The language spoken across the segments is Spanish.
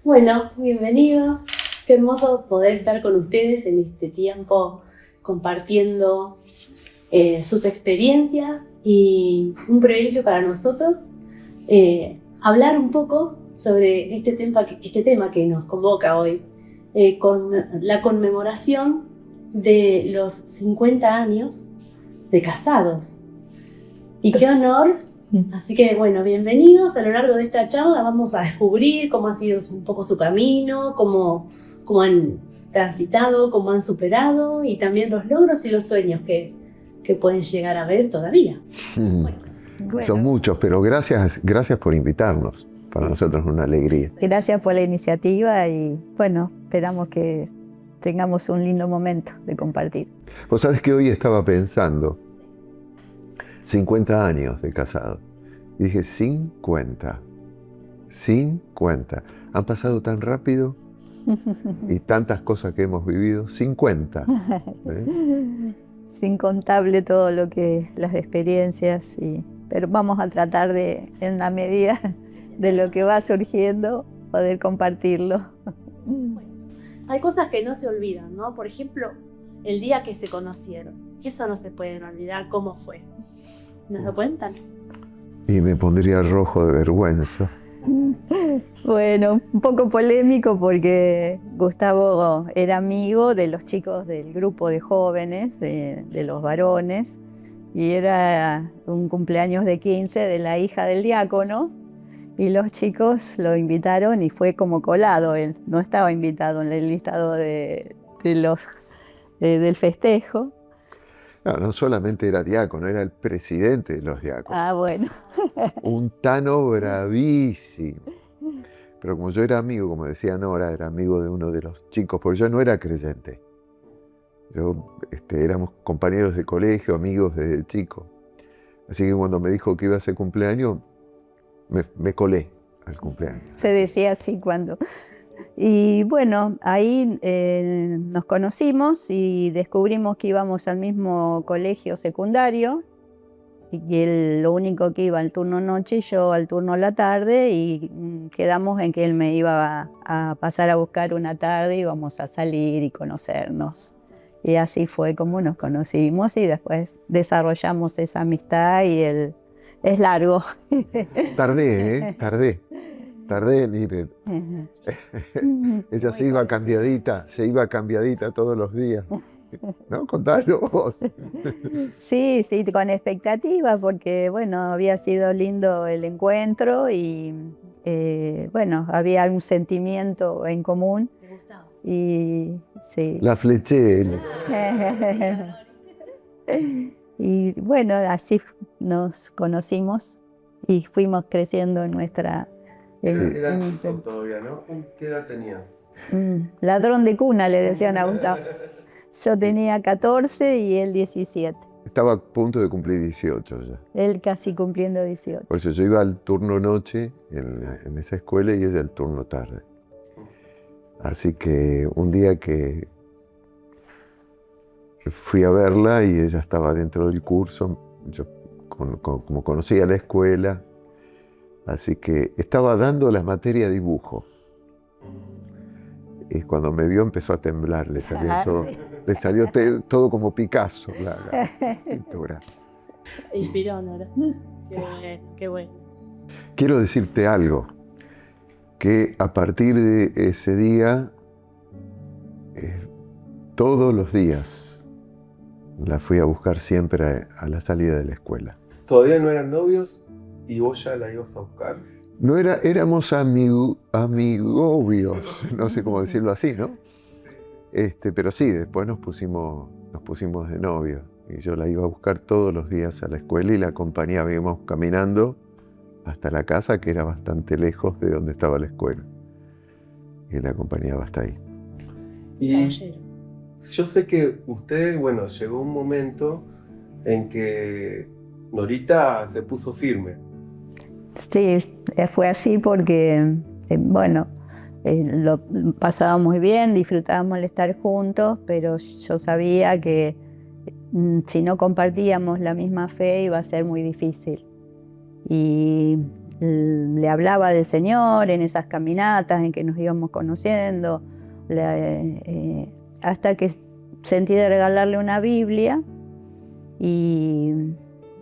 Bueno, bienvenidos. Qué hermoso poder estar con ustedes en este tiempo compartiendo sus experiencias y un privilegio para nosotros hablar un poco sobre este tema que nos convoca hoy, con la conmemoración de los 50 años de casados. Y qué honor. Así que bueno, bienvenidos. A lo largo de esta charla vamos a descubrir cómo ha sido un poco su camino, cómo han transitado, cómo han superado y también los logros y los sueños que pueden llegar a ver todavía. Bueno. Son muchos, pero gracias por invitarnos. Para nosotros es una alegría. Gracias por la iniciativa y bueno, esperamos que tengamos un lindo momento de compartir. Vos sabés que hoy estaba pensando 50 años de casado. Y dije, 50. Han pasado tan rápido y tantas cosas que hemos vivido. 50. Es incontable todo lo que las experiencias, pero vamos a tratar de, en la medida de lo que va surgiendo, poder compartirlo. Hay cosas que no se olvidan, ¿no? Por ejemplo, el día que se conocieron. Eso no se pueden olvidar, cómo fue. ¿Nos lo cuentan? Y me pondría rojo de vergüenza. Bueno, un poco polémico porque Gustavo era amigo de los chicos del grupo de jóvenes, de los varones, y era un cumpleaños de 15 de la hija del diácono, y los chicos lo invitaron y fue como colado, él no estaba invitado en el listado del festejo. No solamente era diácono, era el presidente de los diáconos. Ah, bueno. Un tano bravísimo. Pero como yo era amigo, como decía Nora, era amigo de uno de los chicos, porque yo no era creyente. Éramos compañeros de colegio, amigos desde chico. Así que cuando me dijo que iba a hacer cumpleaños, me colé al cumpleaños. Se decía así cuando... Y bueno, ahí nos conocimos y descubrimos que íbamos al mismo colegio secundario y él lo único que iba al turno noche y yo al turno la tarde, y quedamos en que él me iba a pasar a buscar una tarde y íbamos a salir y conocernos. Y así fue como nos conocimos y después desarrollamos esa amistad y es largo. Tardé en ir. Ella se iba cambiadita todos los días. ¿No? Contalo vos. Sí, con expectativas, porque bueno, había sido lindo el encuentro y bueno, había un sentimiento en común. ¿Te gustaba? Y sí. La fleché. Y bueno, así nos conocimos y fuimos creciendo en nuestra... Era chico todavía, ¿no? ¿Qué edad tenía? Ladrón de cuna, le decían a Gustavo. Yo tenía 14 y él 17. Estaba a punto de cumplir 18 ya. Él casi cumpliendo 18. Por eso yo iba al turno noche en esa escuela y ella al turno tarde. Así que un día que fui a verla y ella estaba dentro del curso, yo como conocía la escuela, así que estaba dando la materia dibujo. Y cuando me vio empezó a temblar, le salió todo como Picasso, la pintura. Se inspiró, Nora. Qué bueno. Quiero decirte algo, que a partir de ese día, todos los días, la fui a buscar siempre a la salida de la escuela. ¿Todavía no eran novios y vos ya la ibas a buscar? No éramos amigobios, no sé cómo decirlo así, ¿no? Pero sí, después nos pusimos de novios y yo la iba a buscar todos los días a la escuela y la acompañaba, íbamos caminando hasta la casa, que era bastante lejos de donde estaba la escuela, y la acompañaba hasta ahí. Y yo sé que usted, bueno, llegó un momento en que Norita se puso firme. Sí, fue así porque, bueno, lo pasábamos muy bien, disfrutábamos el estar juntos, pero yo sabía que si no compartíamos la misma fe iba a ser muy difícil. Y le hablaba del Señor en esas caminatas en que nos íbamos conociendo, hasta que sentí de regalarle una Biblia y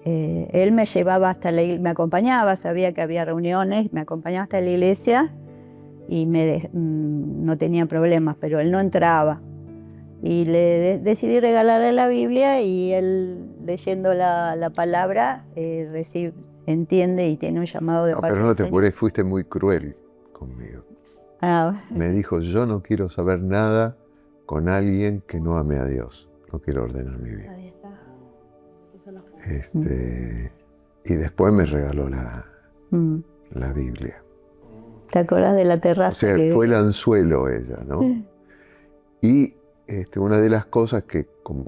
él me llevaba hasta me acompañaba, sabía que había reuniones, me acompañaba hasta la iglesia y no tenía problemas, pero él no entraba. Y decidí regalarle la Biblia y él, leyendo la palabra, entiende y tiene un llamado de parte Pero no del te Señor. apures, fuiste muy cruel conmigo. Ah, Me dijo, yo no quiero saber nada con alguien que no ame a Dios. No quiero ordenar mi vida. Ahí está. Eso no. Y después me regaló la mm. Biblia. ¿Te acuerdas de la O terraza? sea, fue el anzuelo ella, ¿no? Y una de las cosas que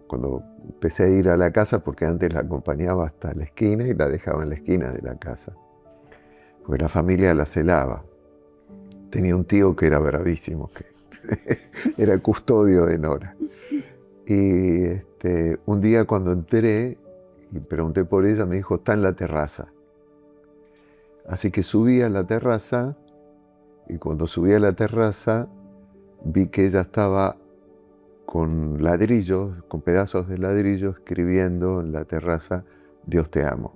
cuando empecé a ir a la casa, porque antes la acompañaba hasta la esquina y la dejaba en la esquina de la casa, porque la familia la celaba. Tenía un tío que era bravísimo, que era custodio de Nora. Y un día cuando entré y pregunté por ella, me dijo, está en la terraza. Así que subí a la terraza y cuando subí a la terraza vi que ella estaba con ladrillos, con pedazos de ladrillo, escribiendo en la terraza, Dios te amo,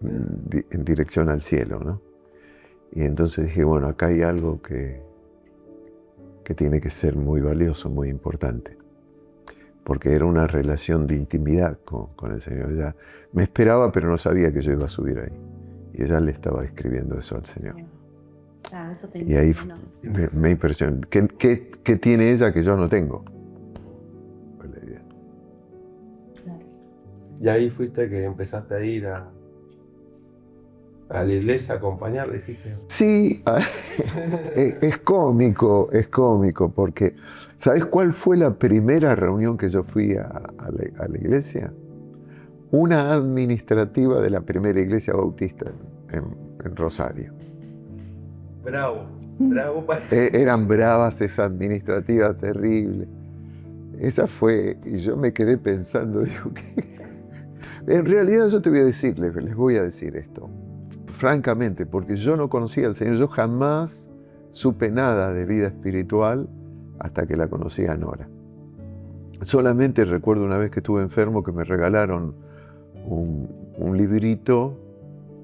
en dirección al cielo, ¿no? Y entonces dije, bueno, acá hay algo que tiene que ser muy valioso, muy importante, porque era una relación de intimidad con el Señor. Ella me esperaba, pero no sabía que yo iba a subir ahí. Y ella le estaba escribiendo eso al Señor. Claro, eso te Y ahí impresiona. me impresionó. ¿Qué tiene ella que yo no tengo? Fue la idea. Claro. Y ahí fuiste que empezaste a ir a la iglesia a acompañar, dijiste. Sí, es cómico, porque ¿sabes cuál fue la primera reunión que yo fui a la iglesia? Una administrativa de la primera iglesia bautista en Rosario. Bravo, bravo para... Eran bravas esas administrativas, terribles. Esa fue, y yo me quedé pensando, digo, ¿qué? En realidad yo te voy a decir, les voy a decir esto, francamente, porque yo no conocía al Señor, yo jamás supe nada de vida espiritual hasta que la conocí a Nora. Solamente recuerdo una vez que estuve enfermo que me regalaron un librito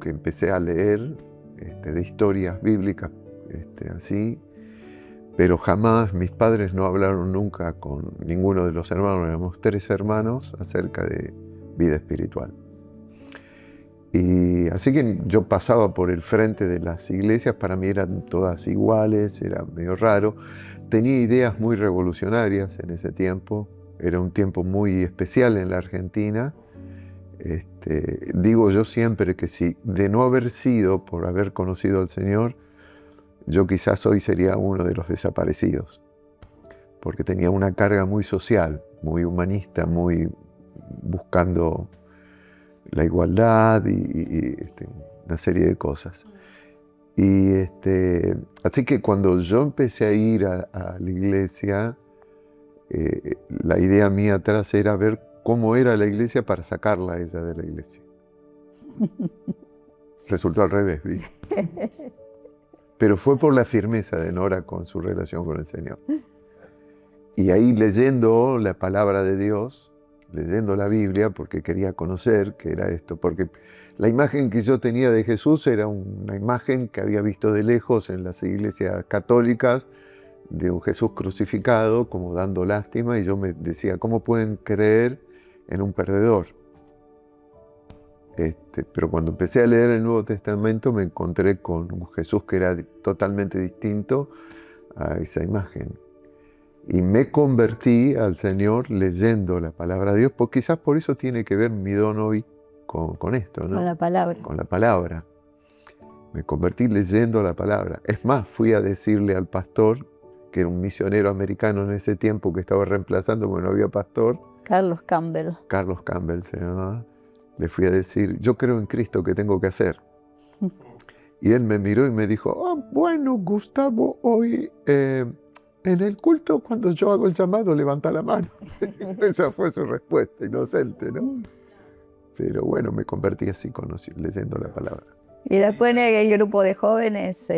que empecé a leer de historias bíblicas, así, pero jamás, mis padres no hablaron nunca con ninguno de los hermanos, éramos 3 hermanos, acerca de vida espiritual. Y así que yo pasaba por el frente de las iglesias, para mí eran todas iguales, era medio raro. Tenía ideas muy revolucionarias en ese tiempo, era un tiempo muy especial en la Argentina. Digo yo siempre que si de no haber sido por haber conocido al Señor, yo quizás hoy sería uno de los desaparecidos, porque tenía una carga muy social, muy humanista, muy buscando la igualdad y una serie de cosas. Y así que cuando yo empecé a ir a la iglesia, la idea mía atrás era ver cómo era la iglesia para sacarla a ella de la iglesia. Resultó al revés, ¿sí? Pero fue por la firmeza de Nora con su relación con el Señor. Y ahí leyendo la palabra de Dios, leyendo la Biblia, porque quería conocer qué era esto, porque la imagen que yo tenía de Jesús era una imagen que había visto de lejos en las iglesias católicas, de un Jesús crucificado, como dando lástima, y yo me decía, ¿cómo pueden creer en un perdedor? Pero cuando empecé a leer el Nuevo Testamento me encontré con un Jesús que era totalmente distinto a esa imagen. Y me convertí al Señor leyendo la palabra de Dios, porque quizás por eso tiene que ver mi don hoy con esto, ¿no? Con la palabra. Con la palabra. Me convertí leyendo la palabra. Es más, fui a decirle al pastor, que era un misionero americano en ese tiempo que estaba reemplazando porque no había pastor. Carlos Campbell. Carlos Campbell se llamaba. Le fui a decir, yo creo en Cristo, ¿qué tengo que hacer? Y él me miró y me dijo, oh, bueno, Gustavo, hoy en el culto cuando yo hago el llamado, levanta la mano. Esa fue su respuesta, inocente, ¿no? pero bueno, me convertí así leyendo la palabra. Y después en el grupo de jóvenes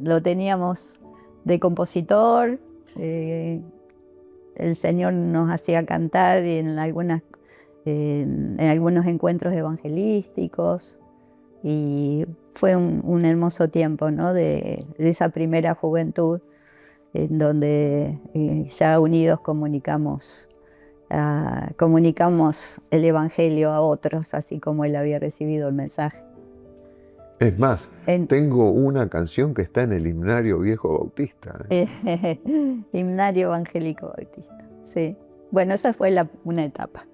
lo teníamos de compositor. El Señor nos hacía cantar en algunos encuentros evangelísticos. Y fue un hermoso tiempo, ¿no? de esa primera juventud en donde ya unidos comunicamos el Evangelio a otros, así como él había recibido el mensaje. Es más, tengo una canción que está en el himnario viejo bautista. Himnario evangélico bautista, sí. Bueno, esa fue una etapa.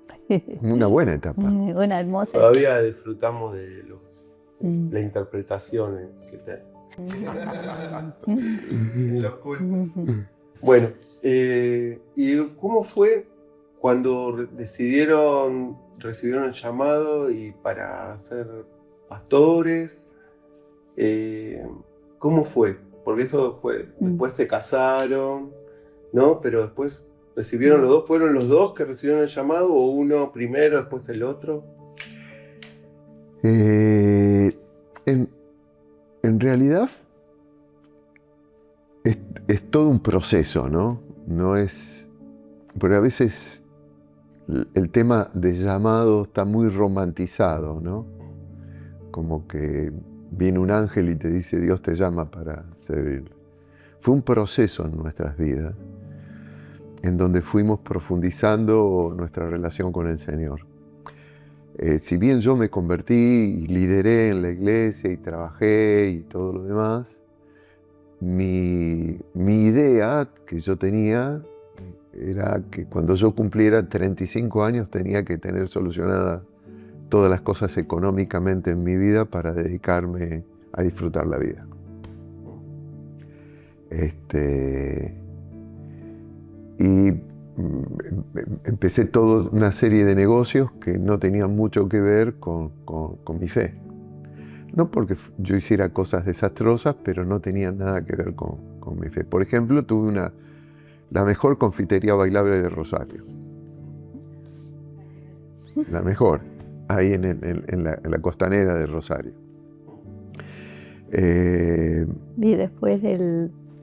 Una buena etapa. Una hermosa. Todavía disfrutamos de las interpretaciones que tenemos. Los cultos. Bueno, ¿y cómo fue cuando recibieron el llamado y para ser pastores? ¿Cómo fue? Porque eso fue, después se casaron, ¿no? Pero después recibieron los dos, ¿fueron los dos que recibieron el llamado o uno primero, después el otro? En realidad es todo un proceso, ¿no? No es... Porque a veces el tema de llamado está muy romantizado, ¿no? Como que viene un ángel y te dice, Dios te llama para servirle. Fue un proceso en nuestras vidas, en donde fuimos profundizando nuestra relación con el Señor. Si bien yo me convertí y lideré en la iglesia y trabajé y todo lo demás, mi idea que yo tenía era que cuando yo cumpliera 35 años tenía que tener solucionadas todas las cosas económicamente en mi vida para dedicarme a disfrutar la vida. Y empecé toda una serie de negocios que no tenían mucho que ver con mi fe. No porque yo hiciera cosas desastrosas, pero no tenían nada que ver con mi fe. Por ejemplo, tuve la mejor confitería bailable de Rosario. La mejor, ahí en la costanera de Rosario. Y después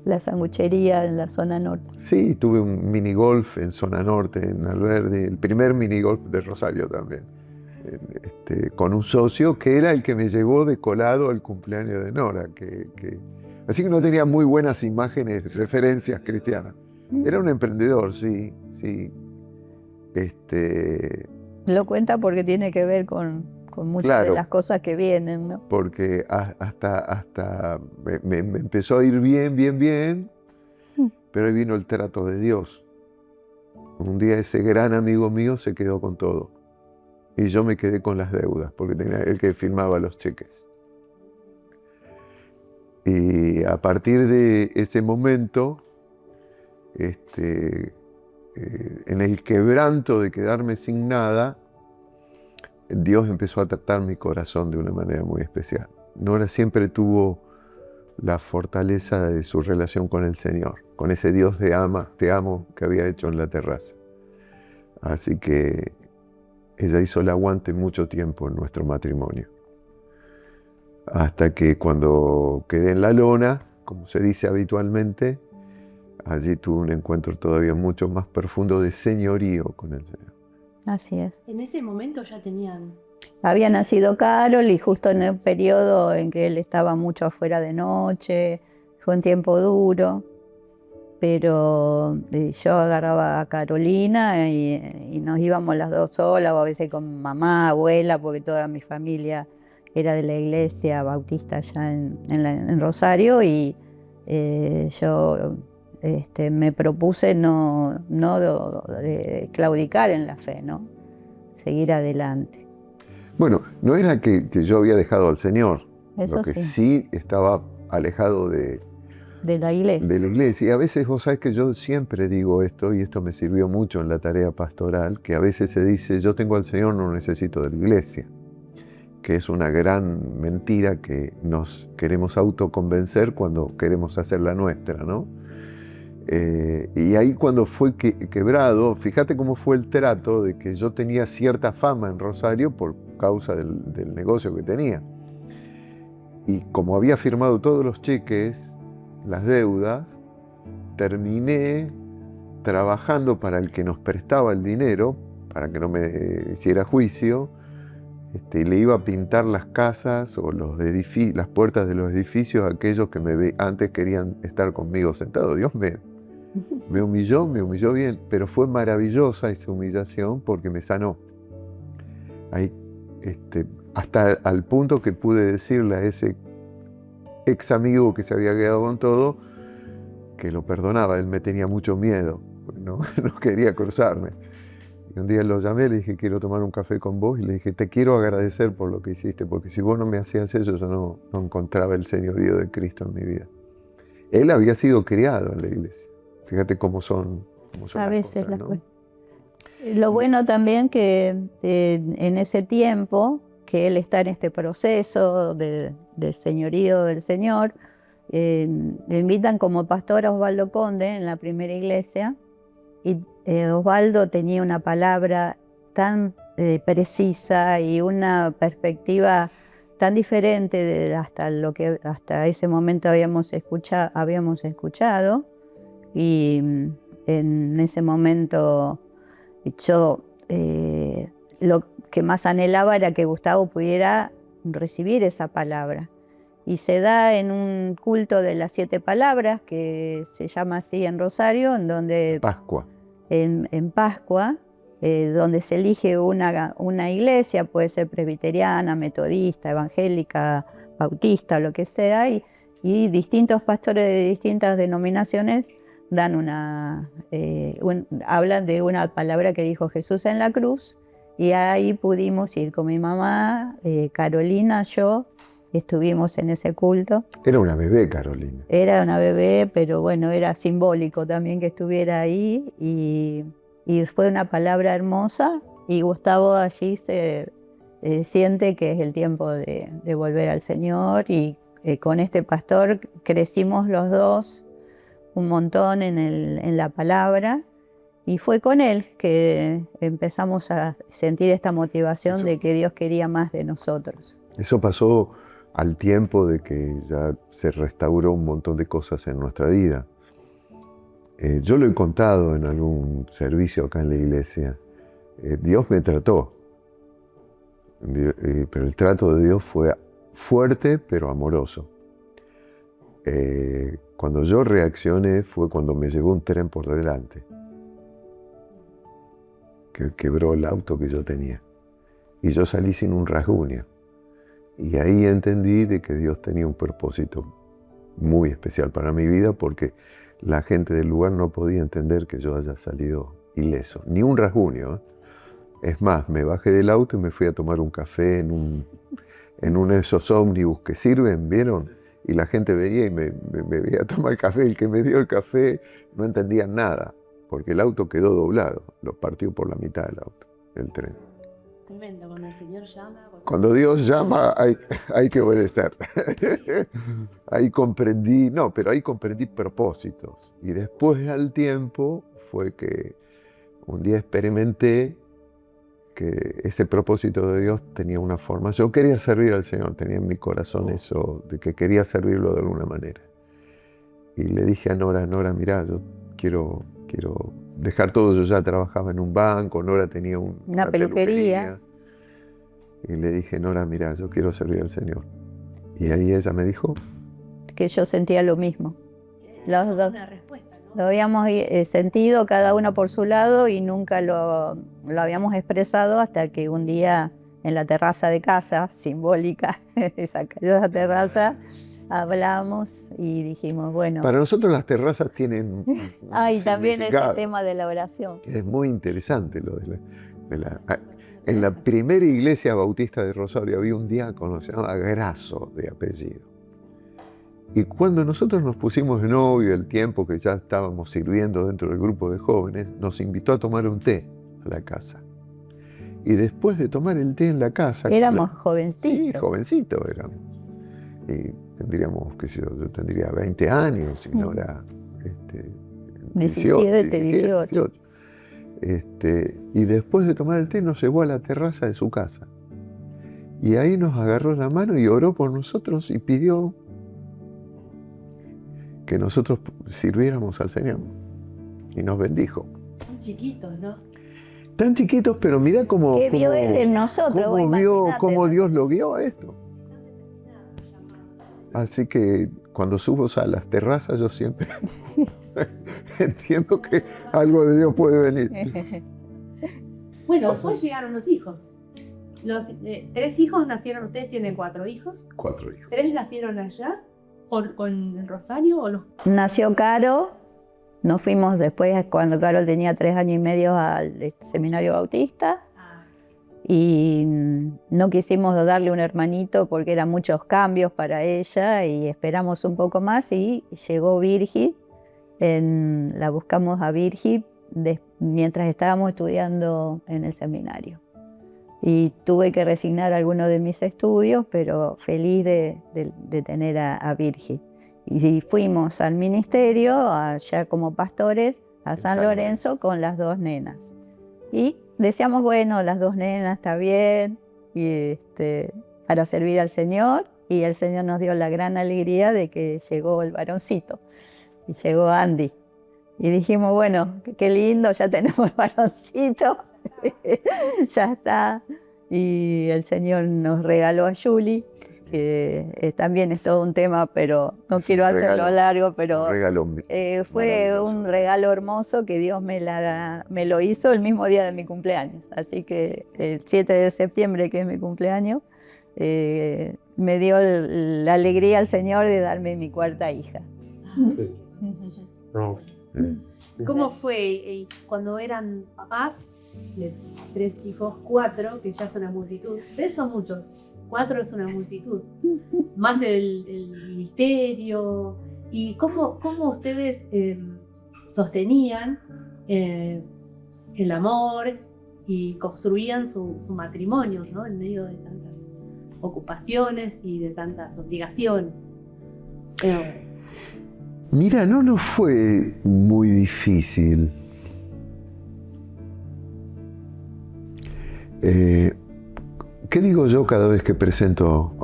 la sanguchería en la zona norte. Sí, tuve un minigolf en zona norte, en Alberdi, el primer minigolf de Rosario también, con un socio que era el que me llevó de colado al cumpleaños de Nora, así que no tenía muy buenas imágenes, referencias cristianas. Era un emprendedor, sí. Lo cuenta porque tiene que ver con muchas de las cosas que vienen, ¿no? Porque hasta me empezó a ir bien, pero ahí vino el trato de Dios. Un día ese gran amigo mío se quedó con todo y yo me quedé con las deudas porque tenía el que firmaba los cheques. Y a partir de ese momento, en el quebranto de quedarme sin nada, Dios empezó a tratar mi corazón de una manera muy especial. Nora siempre tuvo la fortaleza de su relación con el Señor, con ese Dios de te amo que había hecho en la terraza. Así que ella hizo el aguante mucho tiempo en nuestro matrimonio. Hasta que cuando quedé en la lona, como se dice habitualmente, allí tuve un encuentro todavía mucho más profundo de señorío con el Señor. Así es. En ese momento ya tenían... Había nacido Carol y justo en el periodo en que él estaba mucho afuera de noche, fue un tiempo duro, pero yo agarraba a Carolina y nos íbamos las dos solas, o a veces con mamá, abuela, porque toda mi familia era de la iglesia bautista allá en Rosario, y yo me propuse no de claudicar en la fe, ¿no? Seguir adelante. Bueno, no era que yo había dejado al Señor, Eso lo que sí. sí estaba alejado de la iglesia. De la iglesia. Y a veces vos sabés que yo siempre digo esto, y esto me sirvió mucho en la tarea pastoral, que a veces se dice, yo tengo al Señor, no necesito de la iglesia, que es una gran mentira que nos queremos autoconvencer cuando queremos hacer la nuestra, ¿no? Y ahí cuando fue quebrado, fíjate cómo fue el trato de que yo tenía cierta fama en Rosario por causa del negocio que tenía. Y como había firmado todos los cheques, las deudas, terminé trabajando para el que nos prestaba el dinero, para que no me hiciera juicio, y le iba a pintar las casas o las puertas de los edificios a aquellos que antes querían estar conmigo sentado. Dios me humilló bien, pero fue maravillosa esa humillación porque me sanó. Ahí, hasta al punto que pude decirle a ese ex amigo que se había quedado con todo, que lo perdonaba. Él me tenía mucho miedo, no quería cruzarme. Y un día lo llamé, le dije, quiero tomar un café con vos, y le dije, te quiero agradecer por lo que hiciste, porque si vos no me hacías eso, yo no encontraba el señorío de Cristo en mi vida. Él había sido criado en la iglesia. Fíjate cómo son a veces las cosas, ¿no? Lo bueno también que en ese tiempo, que él está en este proceso de señorío del Señor, le invitan como pastor a Osvaldo Conde en la primera iglesia, y Osvaldo tenía una palabra tan precisa y una perspectiva tan diferente de hasta lo que hasta ese momento habíamos escuchado, y en ese momento yo lo que más anhelaba era que Gustavo pudiera recibir esa palabra. Y se da en un culto de las 7 palabras, que se llama así en Rosario, en donde Pascua. En Pascua, donde se elige una iglesia, puede ser presbiteriana, metodista, evangélica, bautista, lo que sea, y distintos pastores de distintas denominaciones dan hablan de una palabra que dijo Jesús en la cruz, y ahí pudimos ir con mi mamá, Carolina, yo, estuvimos en ese culto. Era una bebé, Carolina. Era una bebé, pero bueno, era simbólico también que estuviera ahí, y fue una palabra hermosa, y Gustavo allí se siente que es el tiempo de volver al Señor, y con este pastor crecimos los dos un montón en la palabra, y fue con él que empezamos a sentir esta motivación de que Dios quería más de nosotros. Eso pasó al tiempo de que ya se restauró un montón de cosas en nuestra vida. Yo lo he contado en algún servicio acá en la iglesia. Dios me trató, pero el trato de Dios fue fuerte pero amoroso. Cuando yo reaccioné fue cuando me llegó un tren por delante, que quebró el auto que yo tenía, y yo salí sin un rasguño. Y ahí entendí de que Dios tenía un propósito muy especial para mi vida, porque la gente del lugar no podía entender que yo haya salido ileso, ni un rasguño. Es más, me bajé del auto y me fui a tomar un café en uno de esos ómnibus que sirven, ¿vieron? Y la gente veía y me veía a tomar café. El que me dio el café no entendía nada, porque el auto quedó doblado, lo partió por la mitad del auto, el tren. Tremendo, cuando el Señor llama. Cuando Dios llama hay que obedecer. Ahí comprendí propósitos. Y después al tiempo fue que un día experimenté que ese propósito de Dios tenía una forma. Yo quería servir al Señor, tenía en mi corazón eso de que quería servirlo de alguna manera. Y le dije a Nora, mirá, yo quiero dejar todo. Yo ya trabajaba en un banco, Nora tenía una peluquería. Y le dije, Nora, mirá, yo quiero servir al Señor. Y ahí ella me dijo que yo sentía lo mismo. Los dos. Una respuesta, ¿no? Lo habíamos sentido cada uno por su lado, y nunca lo habíamos expresado hasta que un día en la terraza de casa, simbólica, esa terraza, hablamos y dijimos, bueno. Para nosotros las terrazas tienen también ese tema de la oración. Es muy interesante lo de En la primera iglesia bautista de Rosario había un diácono, se llamaba Grasso de apellido. Y cuando nosotros nos pusimos de novio, el tiempo que ya estábamos sirviendo dentro del grupo de jóvenes, nos invitó a tomar un té a la casa. Y después de tomar el té en la casa... Éramos jovencitos. Sí, jovencitos éramos. Y tendríamos, qué sé yo tendría 20 años, y Nora 17, 18. Y después de tomar el té nos llevó a la terraza de su casa. Y ahí nos agarró la mano y oró por nosotros y pidió que nosotros sirviéramos al Señor. Y nos bendijo. Tan chiquitos, ¿no? Tan chiquitos, pero mirá cómo... ¿Qué vio Él en nosotros? Cómo Dios lo guió a esto. Así que cuando subo a las terrazas yo siempre entiendo que algo de Dios puede venir. Bueno, después llegaron los hijos. Los 3 hijos nacieron, ustedes tienen 4 hijos. 4 hijos. 3 nacieron allá, con el Rosario o los... Nació Caro, nos fuimos después cuando Carol tenía 3 años y medio al seminario bautista. Y no quisimos darle un hermanito porque eran muchos cambios para ella y esperamos un poco más y llegó Virgi. La buscamos a Virgi mientras estábamos estudiando en el seminario. Y tuve que resignar algunos de mis estudios, pero feliz de tener a Virgi. Y fuimos al ministerio, allá como pastores, a San Lorenzo con las 2 nenas. Y decíamos, bueno, las 2 nenas está bien, y para servir al Señor, y el Señor nos dio la gran alegría de que llegó el varoncito, y llegó Andy. Y dijimos, bueno, qué lindo, ya tenemos el varoncito, ya está. Y el Señor nos regaló a Julie, que también es todo un tema, pero no quiero hacerlo largo, pero fue un regalo hermoso que Dios me lo hizo el mismo día de mi cumpleaños. Así que el 7 de septiembre, que es mi cumpleaños, me dio la alegría al Señor de darme mi 4ª hija. ¿Cómo fue cuando eran papás? 3 hijos, 4, que ya son una multitud. 3 son muchos, 4 es una multitud. Más el ministerio. ¿Y cómo ustedes sostenían el amor y construían su matrimonio, ¿no? En medio de tantas ocupaciones y de tantas obligaciones? Mira, no nos fue muy difícil. ¿Qué digo yo cada vez que presento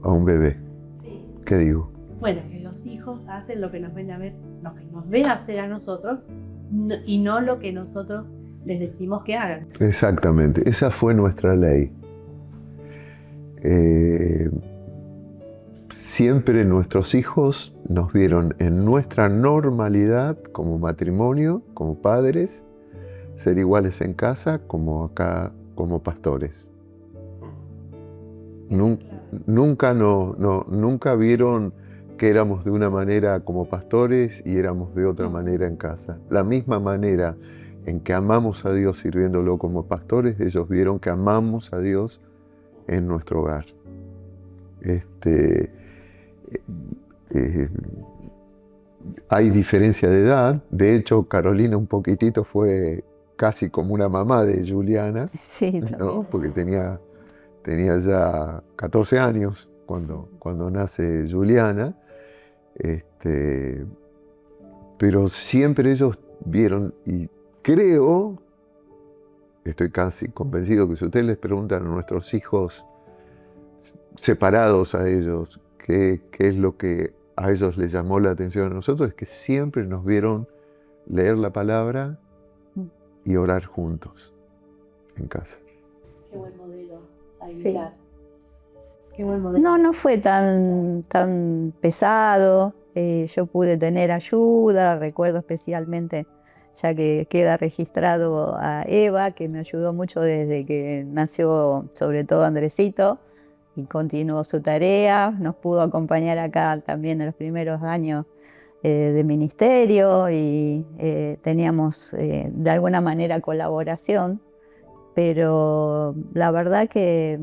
a un bebé? Sí. ¿Qué digo? Bueno, que los hijos hacen lo que nos ven a ver, lo que nos ve hacer a nosotros, y no lo que nosotros les decimos que hagan. Exactamente, esa fue nuestra ley. Siempre nuestros hijos nos vieron en nuestra normalidad como matrimonio, como padres, ser iguales en casa como acá como pastores. Nunca vieron que éramos de una manera como pastores y éramos de otra manera en casa. La misma manera en que amamos a Dios sirviéndolo como pastores, ellos vieron que amamos a Dios en nuestro hogar. Hay diferencia de edad. De hecho, Carolina un poquitito fue casi como una mamá de Juliana, sí, ¿no? Porque tenía ya 14 años cuando nace Juliana. Pero siempre ellos vieron, y estoy casi convencido que si ustedes les preguntan a nuestros hijos separados a ellos, qué es lo que a ellos les llamó la atención a nosotros, es que siempre nos vieron leer la palabra y orar juntos en casa. Qué buen modelo a Sí. imitar. Qué buen modelo. No fue tan pesado. Yo pude tener ayuda, recuerdo especialmente, ya que queda registrado a Eva, que me ayudó mucho desde que nació, sobre todo Andresito, y continuó su tarea. Nos pudo acompañar acá también en los primeros años de ministerio y teníamos de alguna manera colaboración, pero la verdad que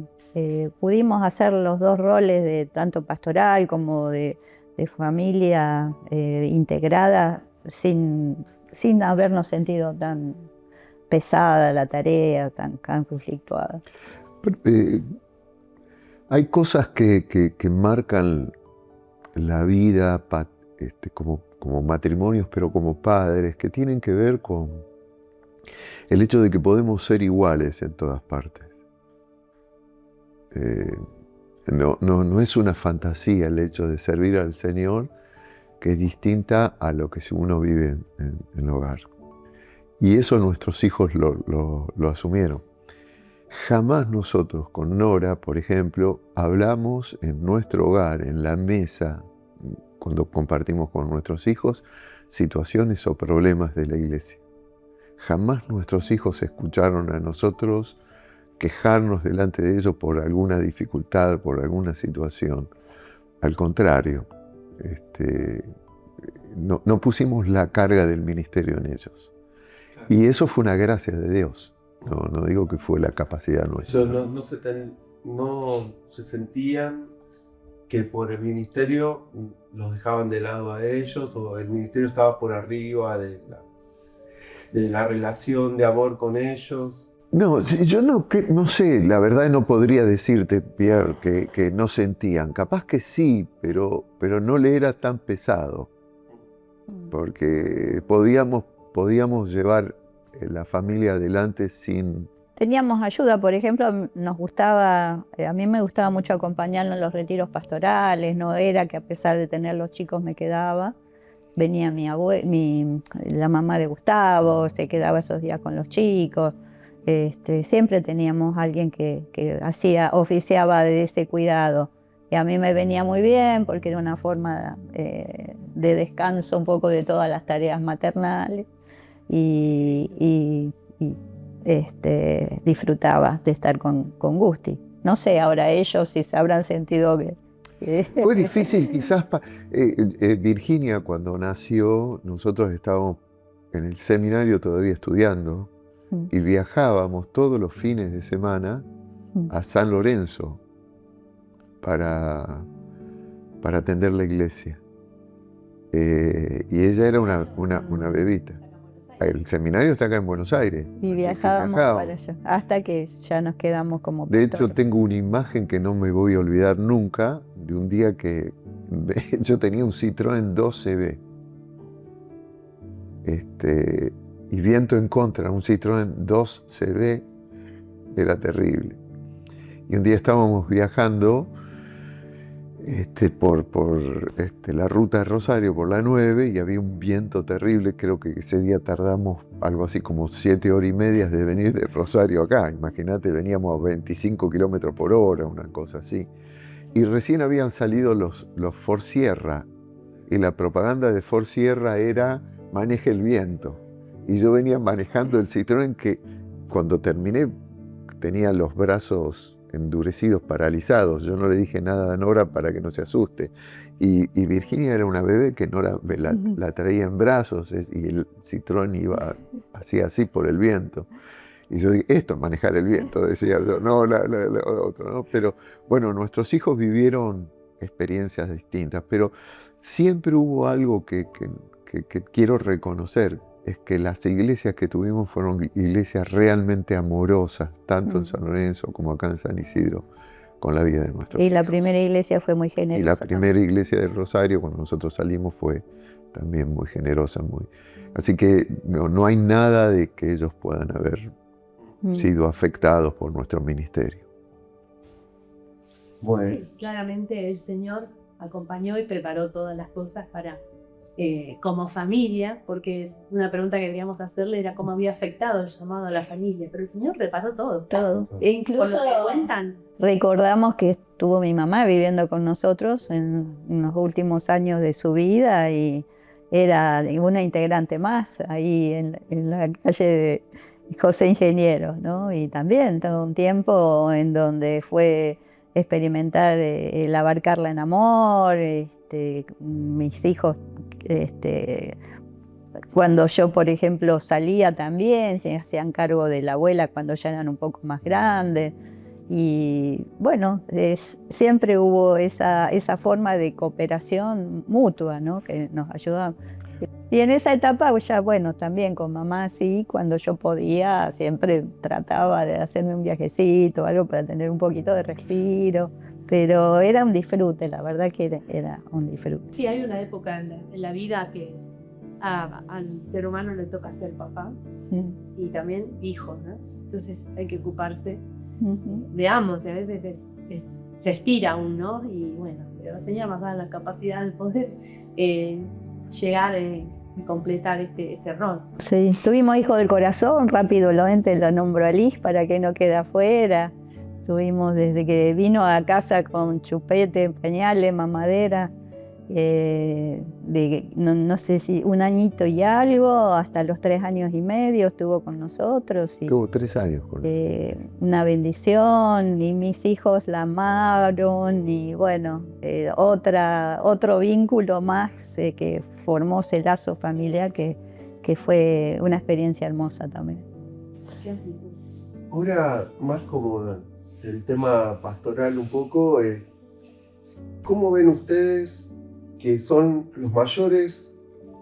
pudimos hacer los 2 roles, de tanto pastoral como de familia integrada, sin habernos sentido tan pesada la tarea, tan conflictuada. Hay cosas que marcan la vida como matrimonios, pero como padres, que tienen que ver con el hecho de que podemos ser iguales en todas partes. No es una fantasía el hecho de servir al Señor, que es distinta a lo que uno vive en el hogar. Y eso nuestros hijos lo asumieron. Jamás nosotros con Nora, por ejemplo, hablamos en nuestro hogar, en la mesa, cuando compartimos con nuestros hijos, situaciones o problemas de la iglesia. Jamás nuestros hijos escucharon a nosotros quejarnos delante de ellos por alguna dificultad, por alguna situación. Al contrario, no pusimos la carga del ministerio en ellos. Y eso fue una gracia de Dios. No digo que fue la capacidad nuestra. No se sentían que por el ministerio los dejaban de lado a ellos, o el ministerio estaba por arriba de la relación de amor con ellos. No, yo no sé, la verdad no podría decirte, Pierre, que no sentían. Capaz que sí, pero no le era tan pesado. Porque podíamos llevar la familia adelante sin... Teníamos ayuda, por ejemplo, nos gustaba, a mí me gustaba mucho acompañarlo en los retiros pastorales, no era que a pesar de tener los chicos me quedaba. Venía la mamá de Gustavo, se quedaba esos días con los chicos. Siempre teníamos alguien que oficiaba de ese cuidado. Y a mí me venía muy bien porque era una forma de descanso un poco de todas las tareas maternales y disfrutaba de estar con Gusti. No sé ahora ellos si se habrán sentido que... Fue difícil quizás. Virginia, cuando nació, nosotros estábamos en el seminario todavía estudiando y viajábamos todos los fines de semana a San Lorenzo para atender la iglesia. Y ella era una bebita. El seminario está acá en Buenos Aires. Y viajábamos para allá, hasta que ya nos quedamos como... De hecho, tengo una imagen que no me voy a olvidar nunca, de un día que yo tenía un Citroën 2CV. Y viento en contra, un Citroën 2CV era terrible. Y un día estábamos viajando por la ruta de Rosario, por la 9, y había un viento terrible. Creo que ese día tardamos algo así como 7 horas y media de venir de Rosario acá. Imagínate, veníamos a 25 kilómetros por hora, una cosa así. Y recién habían salido los Ford Sierra, y la propaganda de Ford Sierra era maneje el viento. Y yo venía manejando el Citroën, que cuando terminé tenía los brazos endurecidos, paralizados. Yo no le dije nada a Nora para que no se asuste. Y Virginia era una bebé que Nora la traía en brazos, y el Citroën iba así por el viento. Y yo dije, esto es manejar el viento, decía yo, no, otro, ¿no? Pero bueno, nuestros hijos vivieron experiencias distintas, pero siempre hubo algo que quiero reconocer, es que las iglesias que tuvimos fueron iglesias realmente amorosas, tanto en San Lorenzo como acá en San Isidro, con la vida de nuestros hijos. Y la primera iglesia fue muy generosa. Y la primera iglesia de Rosario, cuando nosotros salimos, fue también muy generosa. Así que no hay nada de que ellos puedan haber sido afectados por nuestro ministerio. Bueno. Sí, claramente el Señor acompañó y preparó todas las cosas para... como familia, porque una pregunta que queríamos hacerle era cómo había afectado el llamado a la familia, pero el Señor preparó todo. E incluso por lo que cuentan. Recordamos que estuvo mi mamá viviendo con nosotros en los últimos años de su vida y era una integrante más ahí en la calle de José Ingeniero, ¿no? Y también todo un tiempo en donde fue experimentar el abarcarla en amor. Mis hijos, cuando yo, por ejemplo, salía también, se hacían cargo de la abuela cuando ya eran un poco más grandes. Y bueno, siempre hubo esa forma de cooperación mutua, ¿no? Que nos ayudaba. Y en esa etapa ya, bueno, también con mamá sí, cuando yo podía, siempre trataba de hacerme un viajecito o algo para tener un poquito de respiro. pero era un disfrute, la verdad que era un disfrute. Sí, hay una época en la vida que al ser humano le toca ser papá y también hijo, ¿no? Entonces hay que ocuparse de ambos, y a veces se estira uno, y bueno, pero el Señor nos da la capacidad de poder llegar y completar este rol. Sí, tuvimos hijo del corazón, rápidamente lo nombró a Liz para que no quede afuera. Tuvimos desde que vino a casa con chupete, pañales, mamadera, no sé si 1 añito y algo, hasta los 3 años y medio estuvo con nosotros. Y, tuvo 3 años con nosotros. Una bendición, y mis hijos la amaron, y bueno, otro vínculo más que formó ese lazo familiar que fue una experiencia hermosa también. Ahora, más como el tema pastoral un poco, ¿cómo ven ustedes que son los mayores?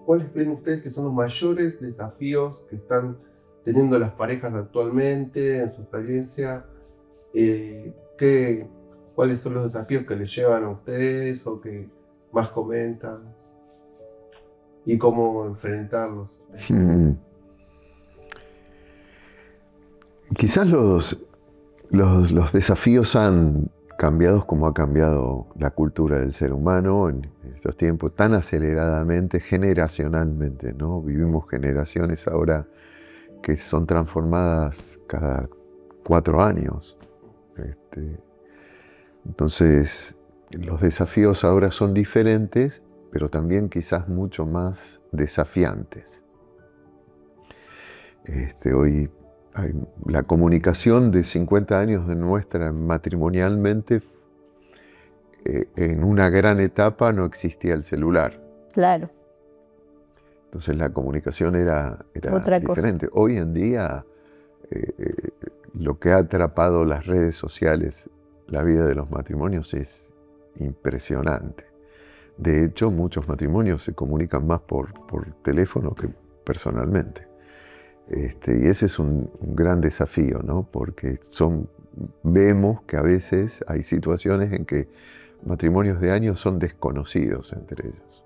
¿Cuáles ven ustedes que son los mayores desafíos que están teniendo las parejas actualmente en su experiencia? ¿Cuáles son los desafíos que les llevan a ustedes o que más comentan? ¿Y cómo enfrentarlos? Quizás los desafíos han cambiado como ha cambiado la cultura del ser humano en estos tiempos tan aceleradamente, generacionalmente, ¿no? Vivimos generaciones ahora que son transformadas cada 4 años. Entonces, los desafíos ahora son diferentes, pero también quizás mucho más desafiantes. Hoy la comunicación de 50 años de nuestra matrimonialmente, en una gran etapa no existía el celular. Claro. Entonces la comunicación era Otra diferente. cosa. Hoy en día lo que ha atrapado las redes sociales, la vida de los matrimonios, es impresionante. De hecho, muchos matrimonios se comunican más por teléfono que personalmente. Y ese es un gran desafío, ¿no? Porque vemos que a veces hay situaciones en que matrimonios de años son desconocidos entre ellos.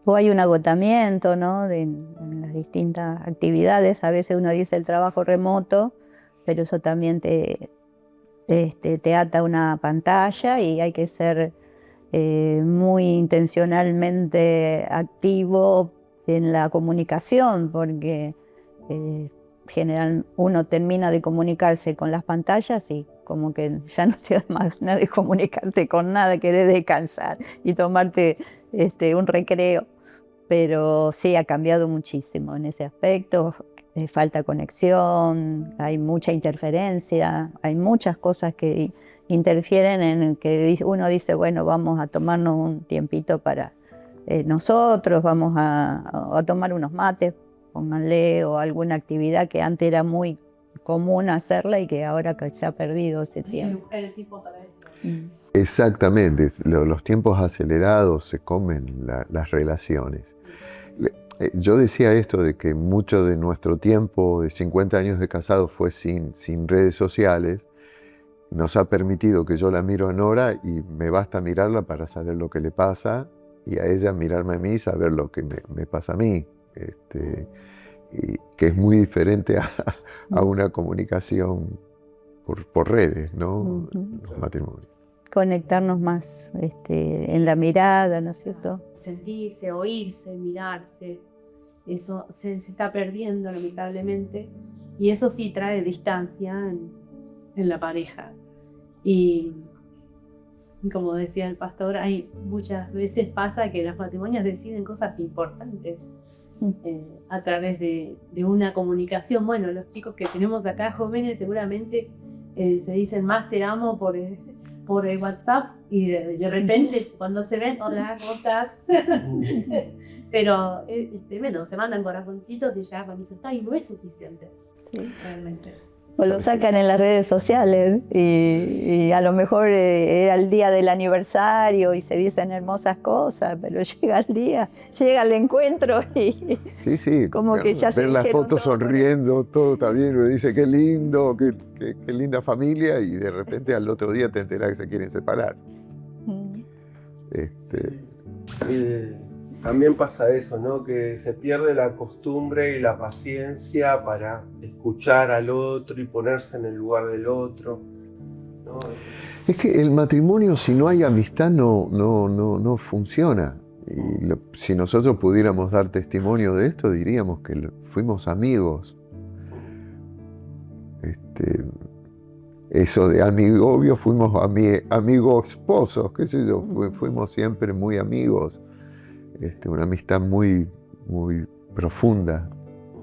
O hay un agotamiento, ¿no? En las distintas actividades. A veces uno dice el trabajo remoto, pero eso también te ata a una pantalla, y hay que ser muy intencionalmente activo en la comunicación, porque general uno termina de comunicarse con las pantallas y como que ya no te da más ganas de comunicarse con nada, querés descansar y tomarte un recreo. Pero sí, ha cambiado muchísimo en ese aspecto. Falta conexión, hay mucha interferencia, hay muchas cosas que interfieren en que uno dice, bueno, vamos a tomarnos un tiempito para nosotros, vamos a tomar unos mates, pónganle, o alguna actividad que antes era muy común hacerla y que ahora se ha perdido ese tiempo. El tiempo para eso. Exactamente, los tiempos acelerados se comen las relaciones. Yo decía esto de que mucho de nuestro tiempo de 50 años de casado fue sin redes sociales. Nos ha permitido que yo la miro a Nora y me basta mirarla para saber lo que le pasa, y a ella mirarme a mí y saber lo que me pasa a mí. Y que es muy diferente a una comunicación por redes, ¿no? Los matrimonios. Conectarnos más en la mirada, ¿no es cierto? Sentirse, oírse, mirarse, eso se está perdiendo lamentablemente, y eso sí trae distancia en la pareja. Y como decía el pastor, hay muchas veces pasa que los matrimonios deciden cosas importantes a través de una comunicación. Bueno, los chicos que tenemos acá jóvenes seguramente se dicen más te amo por el WhatsApp, y de repente cuando se ven, hola, ¿cómo estás? Pero bueno, se mandan corazoncitos y ya con eso está, y no es suficiente. Sí. Realmente. O lo sacan en las redes sociales y a lo mejor era el día del aniversario y se dicen hermosas cosas, pero llega el día, llega el encuentro y Sí, sí. como que ya se ver las dijeron fotos todo. sonriendo, todo está bien, uno dice qué lindo, qué linda familia, y de repente al otro día te enterás que se quieren separar. Mm. También pasa eso, ¿no? Que se pierde la costumbre y la paciencia para escuchar al otro y ponerse en el lugar del otro, ¿no? Es que el matrimonio, si no hay amistad, no funciona. Y si nosotros pudiéramos dar testimonio de esto, diríamos que fuimos amigos. Eso de amigovio, fuimos amigos esposos, qué sé yo, fuimos siempre muy amigos. Una amistad muy, muy profunda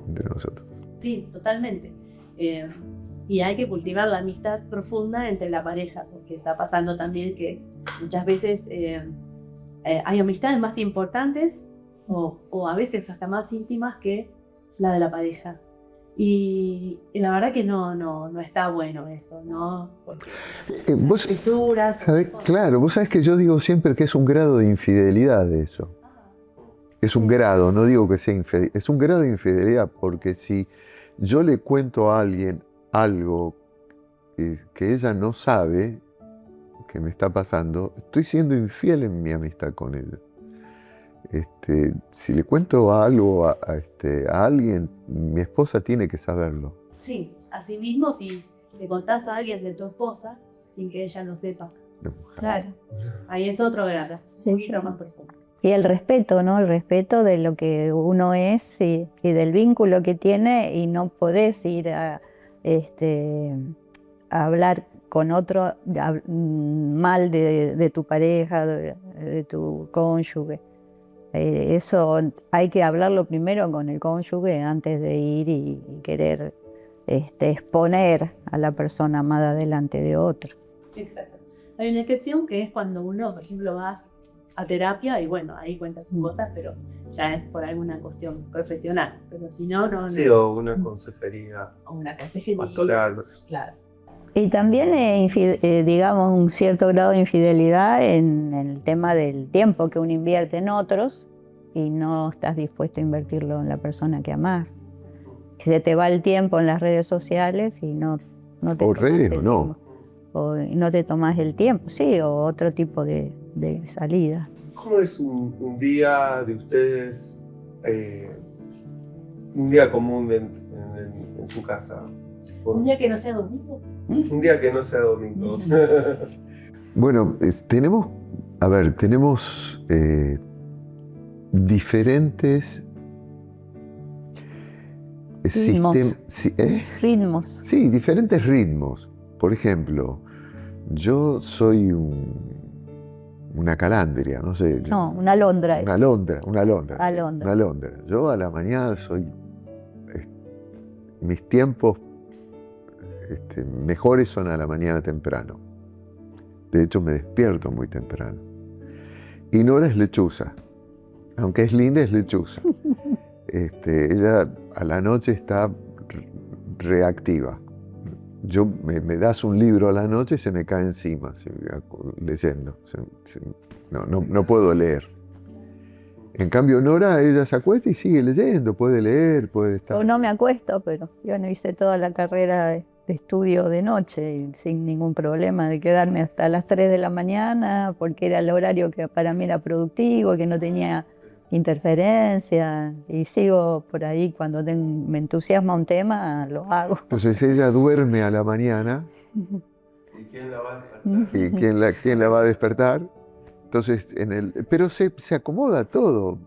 entre nosotros. Sí, totalmente. Y hay que cultivar la amistad profunda entre la pareja, porque está pasando también que muchas veces hay amistades más importantes o a veces hasta más íntimas que la de la pareja. Y la verdad que no está bueno eso, ¿no? Porque Vos fisuras. sabés, claro, vos sabés que yo digo siempre que es un grado de infidelidad eso. Es un grado, no digo que sea infidelidad, es un grado de infidelidad, porque si yo le cuento a alguien algo que ella no sabe que me está pasando, estoy siendo infiel en mi amistad con ella. Si le cuento algo a alguien, mi esposa tiene que saberlo. Sí, asimismo si le contás a alguien de tu esposa sin que ella lo sepa. Claro. Ahí es otro grado, mucho más profundo. Y el respeto, ¿no? El respeto de lo que uno es y del vínculo que tiene, y no podés ir a hablar con otro mal de tu pareja, de tu cónyuge. Eso hay que hablarlo primero con el cónyuge antes de ir y querer exponer a la persona amada delante de otro. Exacto. Hay una excepción que es cuando uno, por ejemplo, vas a terapia y bueno, ahí cuentas sus cosas, pero ya es por alguna cuestión profesional. Pero si no. Sí, o una consejería O una consejería. pastoral. Claro. Y también, digamos, un cierto grado de infidelidad en el tema del tiempo que uno invierte en otros y no estás dispuesto a invertirlo en la persona que amás. Se te va el tiempo en las redes sociales y no te ¿O tomás redes el o no? tiempo. O no te tomás el tiempo, sí, o otro tipo de salida. ¿Cómo es un día de ustedes, un día común en su casa? Un día que no sea domingo. Un día que no sea domingo. Bueno, tenemos diferentes Ritmos. Ritmos. Sí, diferentes ritmos. Por ejemplo, yo soy una calandria, no sé. No, una alondra. Una alondra. Alondra. Una alondra. Yo a la mañana mis tiempos mejores son a la mañana temprano. De hecho, me despierto muy temprano. Y Nora es lechuza. Aunque es linda, es lechuza. Ella a la noche está reactiva. Me das un libro a la noche y se me cae encima, leyendo. No puedo leer. En cambio, Nora, ella se acuesta y sigue leyendo, puede leer, puede estar... Yo no me acuesto, pero yo no hice toda la carrera de estudio de noche y sin ningún problema de quedarme hasta las 3 de la mañana porque era el horario que para mí era productivo, que no tenía interferencia, y sigo por ahí cuando me entusiasma un tema, lo hago. Entonces ella duerme a la mañana. ¿Y quién la va a despertar? ¿Y quién la va a despertar? Entonces, pero se acomoda todo.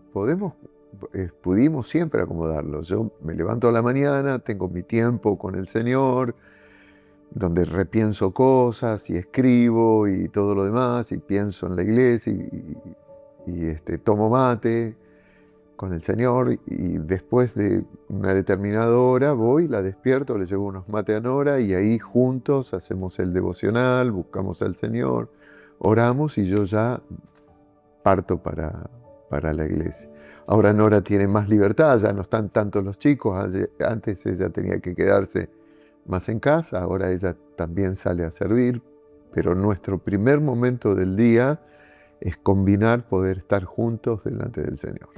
Pudimos siempre acomodarlo. Yo me levanto a la mañana, tengo mi tiempo con el Señor, donde repienso cosas y escribo y todo lo demás, y pienso en la iglesia y tomo mate con el Señor, y después de una determinada hora voy, la despierto, le llevo unos mates a Nora y ahí juntos hacemos el devocional, buscamos al Señor, oramos y yo ya parto para la iglesia. Ahora Nora tiene más libertad, ya no están tanto los chicos, antes ella tenía que quedarse más en casa, ahora ella también sale a servir, pero nuestro primer momento del día es combinar poder estar juntos delante del Señor.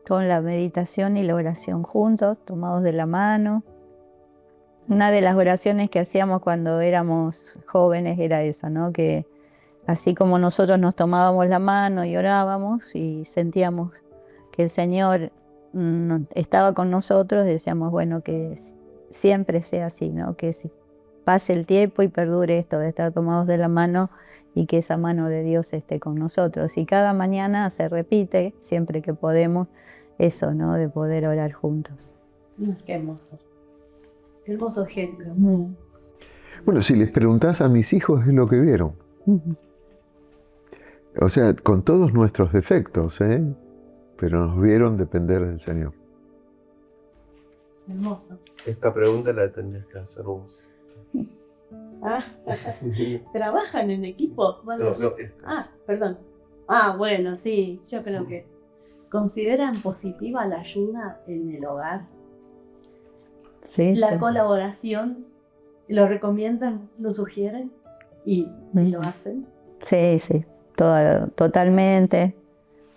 Con la meditación y la oración juntos, tomados de la mano. Una de las oraciones que hacíamos cuando éramos jóvenes era esa, ¿no? Que así como nosotros nos tomábamos la mano y orábamos y sentíamos que el Señor estaba con nosotros, decíamos, bueno, que siempre sea así, ¿no? Que pase el tiempo y perdure esto de estar tomados de la mano y que esa mano de Dios esté con nosotros. Y cada mañana se repite, siempre que podemos, eso, ¿no? De poder orar juntos. Qué hermoso. Qué hermoso ejemplo. Bueno, si les preguntás a mis hijos es lo que vieron. O sea, con todos nuestros defectos, pero nos vieron depender del Señor. Hermoso. Esta pregunta la tendrías que hacer vos. ¿Trabajan en equipo? Perdón. Bueno, sí, yo creo que ¿consideran positiva la ayuda en el hogar? Sí, La sí. colaboración, ¿lo recomiendan, lo sugieren? ¿Y si lo hacen? Sí, sí, totalmente.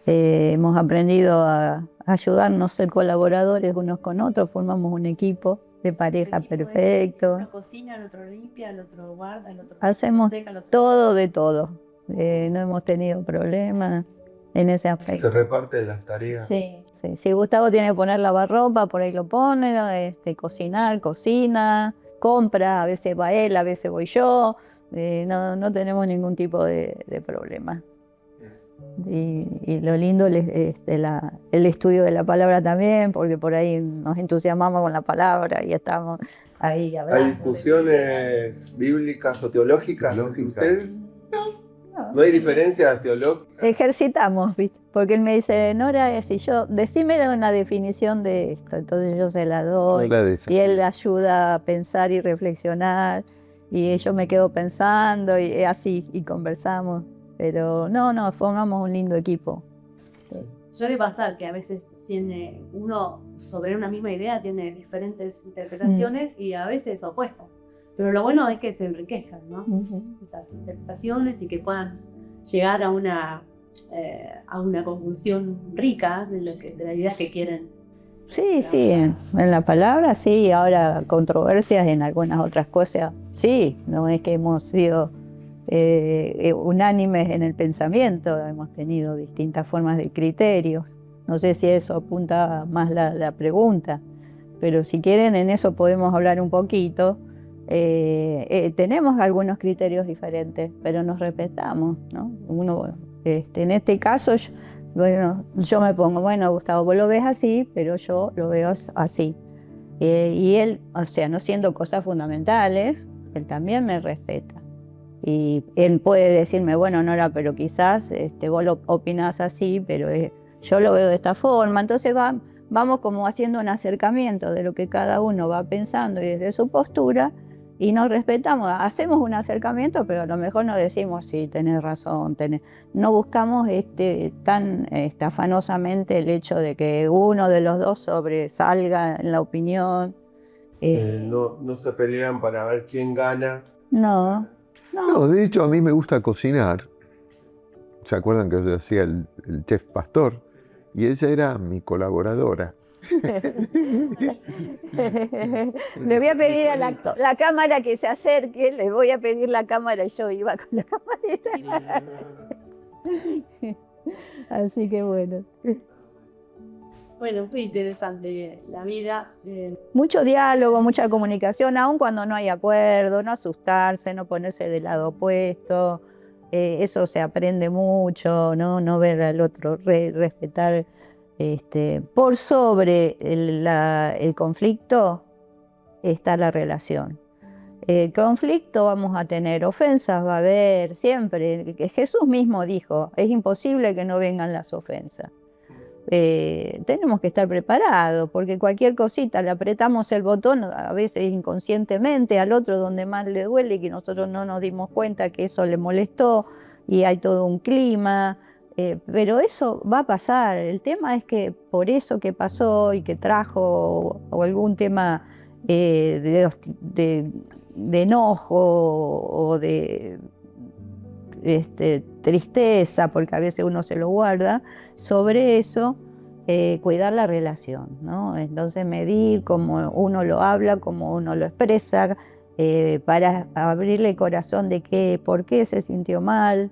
Hemos aprendido a ayudarnos, ser colaboradores unos con otros, formamos un equipo de pareja perfecto. Uno cocina, el otro limpia, el otro guarda, el otro Hacemos seca, el otro... todo de todo. No hemos tenido problemas en ese aspecto. Se reparten las tareas. Sí, sí. Si Gustavo tiene que poner lavarropa, por ahí lo pone, cocinar, cocina, compra, a veces va él, a veces voy yo. No tenemos ningún tipo de problema. Y lo lindo es el estudio de la palabra también, porque por ahí nos entusiasmamos con la palabra y estamos ahí hablando. ¿Hay discusiones bíblicas o teológicas entre ustedes? ¿No hay diferencias teológicas? Ejercitamos, ¿viste? Porque él me dice, Nora, si yo, decime una definición de esto, entonces yo se la doy, y él ayuda a pensar y reflexionar, y yo me quedo pensando, y así, y conversamos. Pero no, formamos un lindo equipo. Suele pasar que a veces tiene uno sobre una misma idea, tiene diferentes interpretaciones y a veces opuestas. Pero lo bueno es que se enriquezcan, ¿no? Esas interpretaciones y que puedan llegar a una conclusión rica de la idea que quieren. Sí, en la palabra sí, ahora controversias en algunas otras cosas, sí, no es que hemos sido unánimes en el pensamiento, hemos tenido distintas formas de criterios. No sé si eso apunta más la pregunta, pero si quieren en eso podemos hablar un poquito. Tenemos algunos criterios diferentes, pero nos respetamos, ¿no? En este caso, yo me pongo, bueno, Gustavo, vos lo ves así, pero yo lo veo así. Y él, o sea, no siendo cosas fundamentales, él también me respeta. Y él puede decirme, bueno, Nora, pero quizás vos lo opinás así, pero yo lo veo de esta forma. Entonces vamos como haciendo un acercamiento de lo que cada uno va pensando y desde su postura, y nos respetamos. Hacemos un acercamiento, pero a lo mejor no decimos, sí, tenés razón. No buscamos tan afanosamente el hecho de que uno de los dos sobresalga en la opinión. No se pelean para ver quién gana. No, de hecho a mí me gusta cocinar. ¿Se acuerdan que yo hacía el chef pastor? Y ella era mi colaboradora. Le voy a pedir a la cámara que se acerque, le voy a pedir la cámara y yo iba con la cámara. Así que bueno. Bueno, fue interesante la vida. Mucho diálogo, mucha comunicación, aun cuando no hay acuerdo, no asustarse, no ponerse del lado opuesto. Eso se aprende mucho, no ver al otro, respetar. Por sobre el conflicto está la relación. El conflicto vamos a tener, ofensas va a haber siempre. Jesús mismo dijo, es imposible que no vengan las ofensas. Tenemos que estar preparados, porque cualquier cosita, le apretamos el botón, a veces inconscientemente, al otro donde más le duele y que nosotros no nos dimos cuenta que eso le molestó y hay todo un clima. Pero eso va a pasar. El tema es que por eso que pasó y que trajo o algún tema de enojo o de tristeza, porque a veces uno se lo guarda, sobre eso, cuidar la relación, ¿no? Entonces medir cómo uno lo habla, cómo uno lo expresa, para abrirle el corazón de por qué se sintió mal,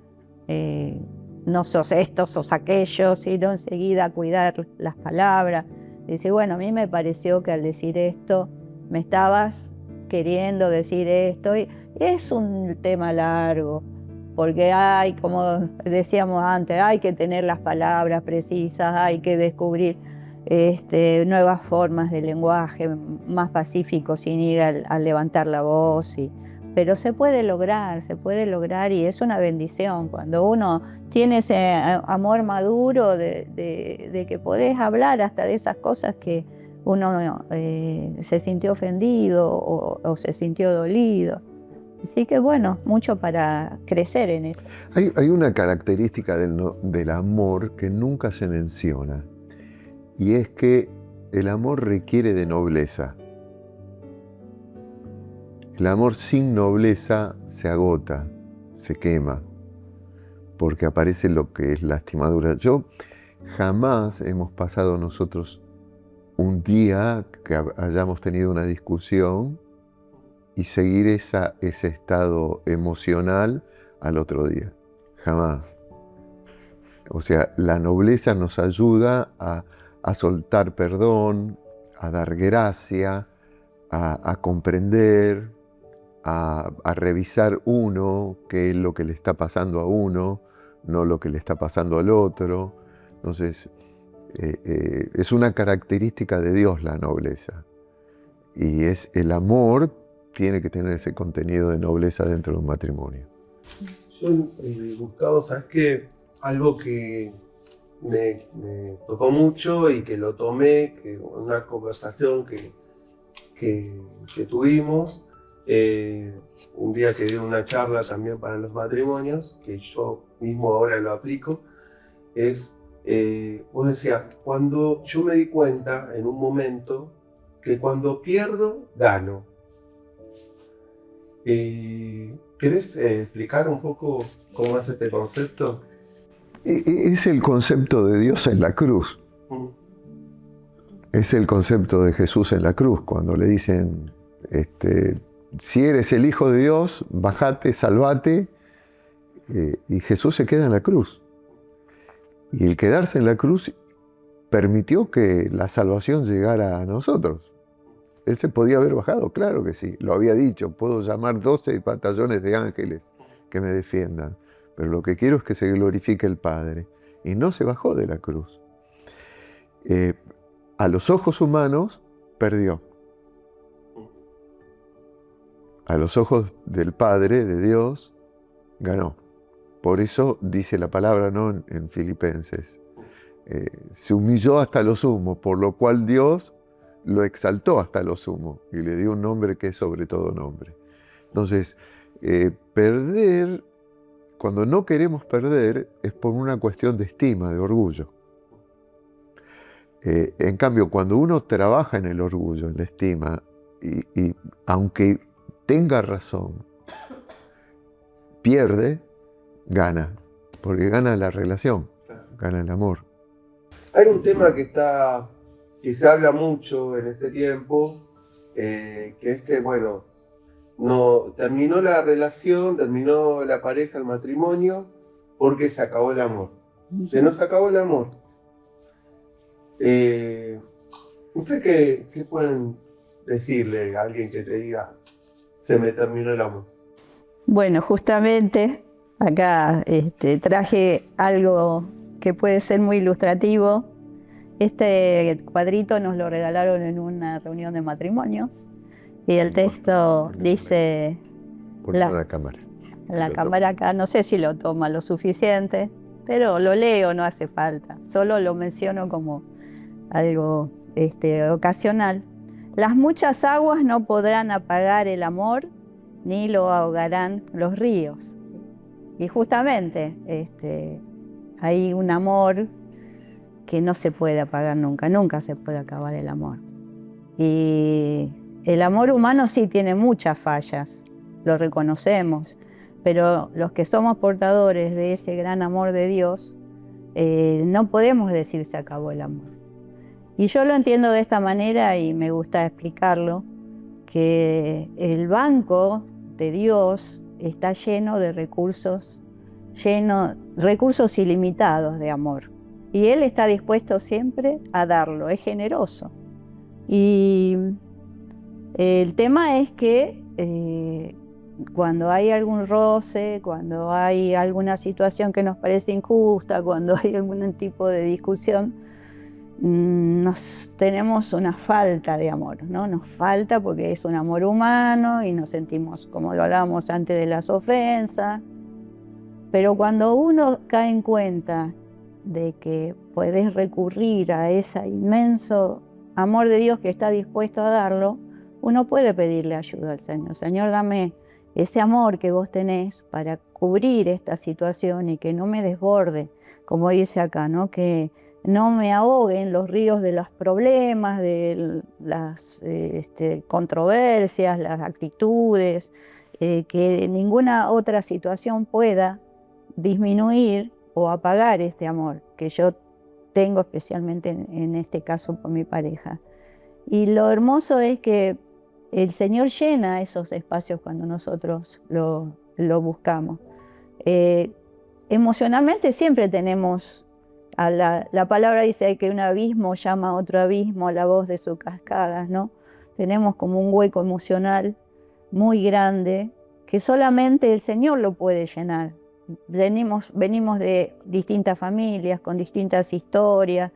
no sos esto, sos aquello, sino enseguida cuidar las palabras. Dice, bueno, a mí me pareció que al decir esto me estabas queriendo decir esto, y es un tema largo, porque hay, como decíamos antes, hay que tener las palabras precisas, hay que descubrir nuevas formas de lenguaje más pacíficos sin ir a levantar la voz. Pero se puede lograr y es una bendición cuando uno tiene ese amor maduro de que podés hablar hasta de esas cosas que uno se sintió ofendido o se sintió dolido. Así que bueno, mucho para crecer en eso. Hay una característica del amor que nunca se menciona, y es que el amor requiere de nobleza. El amor sin nobleza se agota, se quema, porque aparece lo que es lastimadura. Jamás hemos pasado nosotros un día que hayamos tenido una discusión y seguir ese estado emocional al otro día. Jamás. O sea, la nobleza nos ayuda a soltar perdón, a dar gracia, a comprender, a revisar uno qué es lo que le está pasando a uno, no lo que le está pasando al otro. Entonces, es una característica de Dios la nobleza. Y el amor tiene que tener ese contenido de nobleza dentro de un matrimonio. Yo, Gustavo, ¿sabes qué? Algo que me tocó mucho y que lo tomé, que una conversación que tuvimos, un día que di una charla también para los matrimonios, que yo mismo ahora lo aplico, es, vos decías, cuando yo me di cuenta en un momento que cuando pierdo, gano. ¿Querés explicar un poco cómo es este concepto? Es el concepto de Dios en la cruz. Es el concepto de Jesús en la cruz, cuando le dicen, si eres el Hijo de Dios, bajate, salvate, y Jesús se queda en la cruz. Y el quedarse en la cruz permitió que la salvación llegara a nosotros. Él se podía haber bajado, claro que sí, lo había dicho, puedo llamar 12 batallones de ángeles que me defiendan, pero lo que quiero es que se glorifique el Padre. Y no se bajó de la cruz. A los ojos humanos, perdió. A los ojos del Padre, de Dios, ganó. Por eso dice la palabra, ¿no?, en Filipenses. Se humilló hasta lo sumo, por lo cual Dios lo exaltó hasta lo sumo y le dio un nombre que es sobre todo nombre. Entonces, perder, cuando no queremos perder, es por una cuestión de estima, de orgullo. En cambio, cuando uno trabaja en el orgullo, en la estima, y aunque tenga razón, pierde, gana, porque gana la relación, gana el amor. Hay un tema que se habla mucho en este tiempo, que es que, bueno, no terminó la relación, terminó la pareja, el matrimonio, porque se acabó el amor. Se nos acabó el amor. ¿Usted qué pueden decirle a alguien que te diga, se me terminó el amor? Bueno, justamente acá traje algo que puede ser muy ilustrativo. Este cuadrito nos lo regalaron en una reunión de matrimonios y el texto dice... Ponlo la cámara. La cámara acá, no sé si lo toma lo suficiente, pero lo leo, no hace falta. Solo lo menciono como algo ocasional. Las muchas aguas no podrán apagar el amor, ni lo ahogarán los ríos. Y justamente hay un amor que no se puede apagar nunca, nunca se puede acabar el amor. Y el amor humano sí tiene muchas fallas, lo reconocemos, pero los que somos portadores de ese gran amor de Dios, no podemos decir se acabó el amor. Y yo lo entiendo de esta manera y me gusta explicarlo, que el banco de Dios está lleno de recursos, recursos ilimitados de amor. Y Él está dispuesto siempre a darlo, es generoso. Y el tema es que cuando hay algún roce, cuando hay alguna situación que nos parece injusta, cuando hay algún tipo de discusión, tenemos una falta de amor, ¿no? Nos falta porque es un amor humano y nos sentimos, como lo hablábamos antes, de las ofensas. Pero cuando uno cae en cuenta de que puedes recurrir a ese inmenso amor de Dios que está dispuesto a darlo, uno puede pedirle ayuda al Señor. Señor, dame ese amor que vos tenés para cubrir esta situación y que no me desborde, como dice acá, ¿no? Que no me ahoguen los ríos de los problemas, de las controversias, las actitudes, que ninguna otra situación pueda disminuir o apagar este amor que yo tengo especialmente en este caso por mi pareja. Y lo hermoso es que el Señor llena esos espacios cuando nosotros lo buscamos. Emocionalmente siempre tenemos, la palabra dice que un abismo llama a otro abismo a la voz de sus cascadas, ¿no? Tenemos como un hueco emocional muy grande que solamente el Señor lo puede llenar. Venimos de distintas familias, con distintas historias,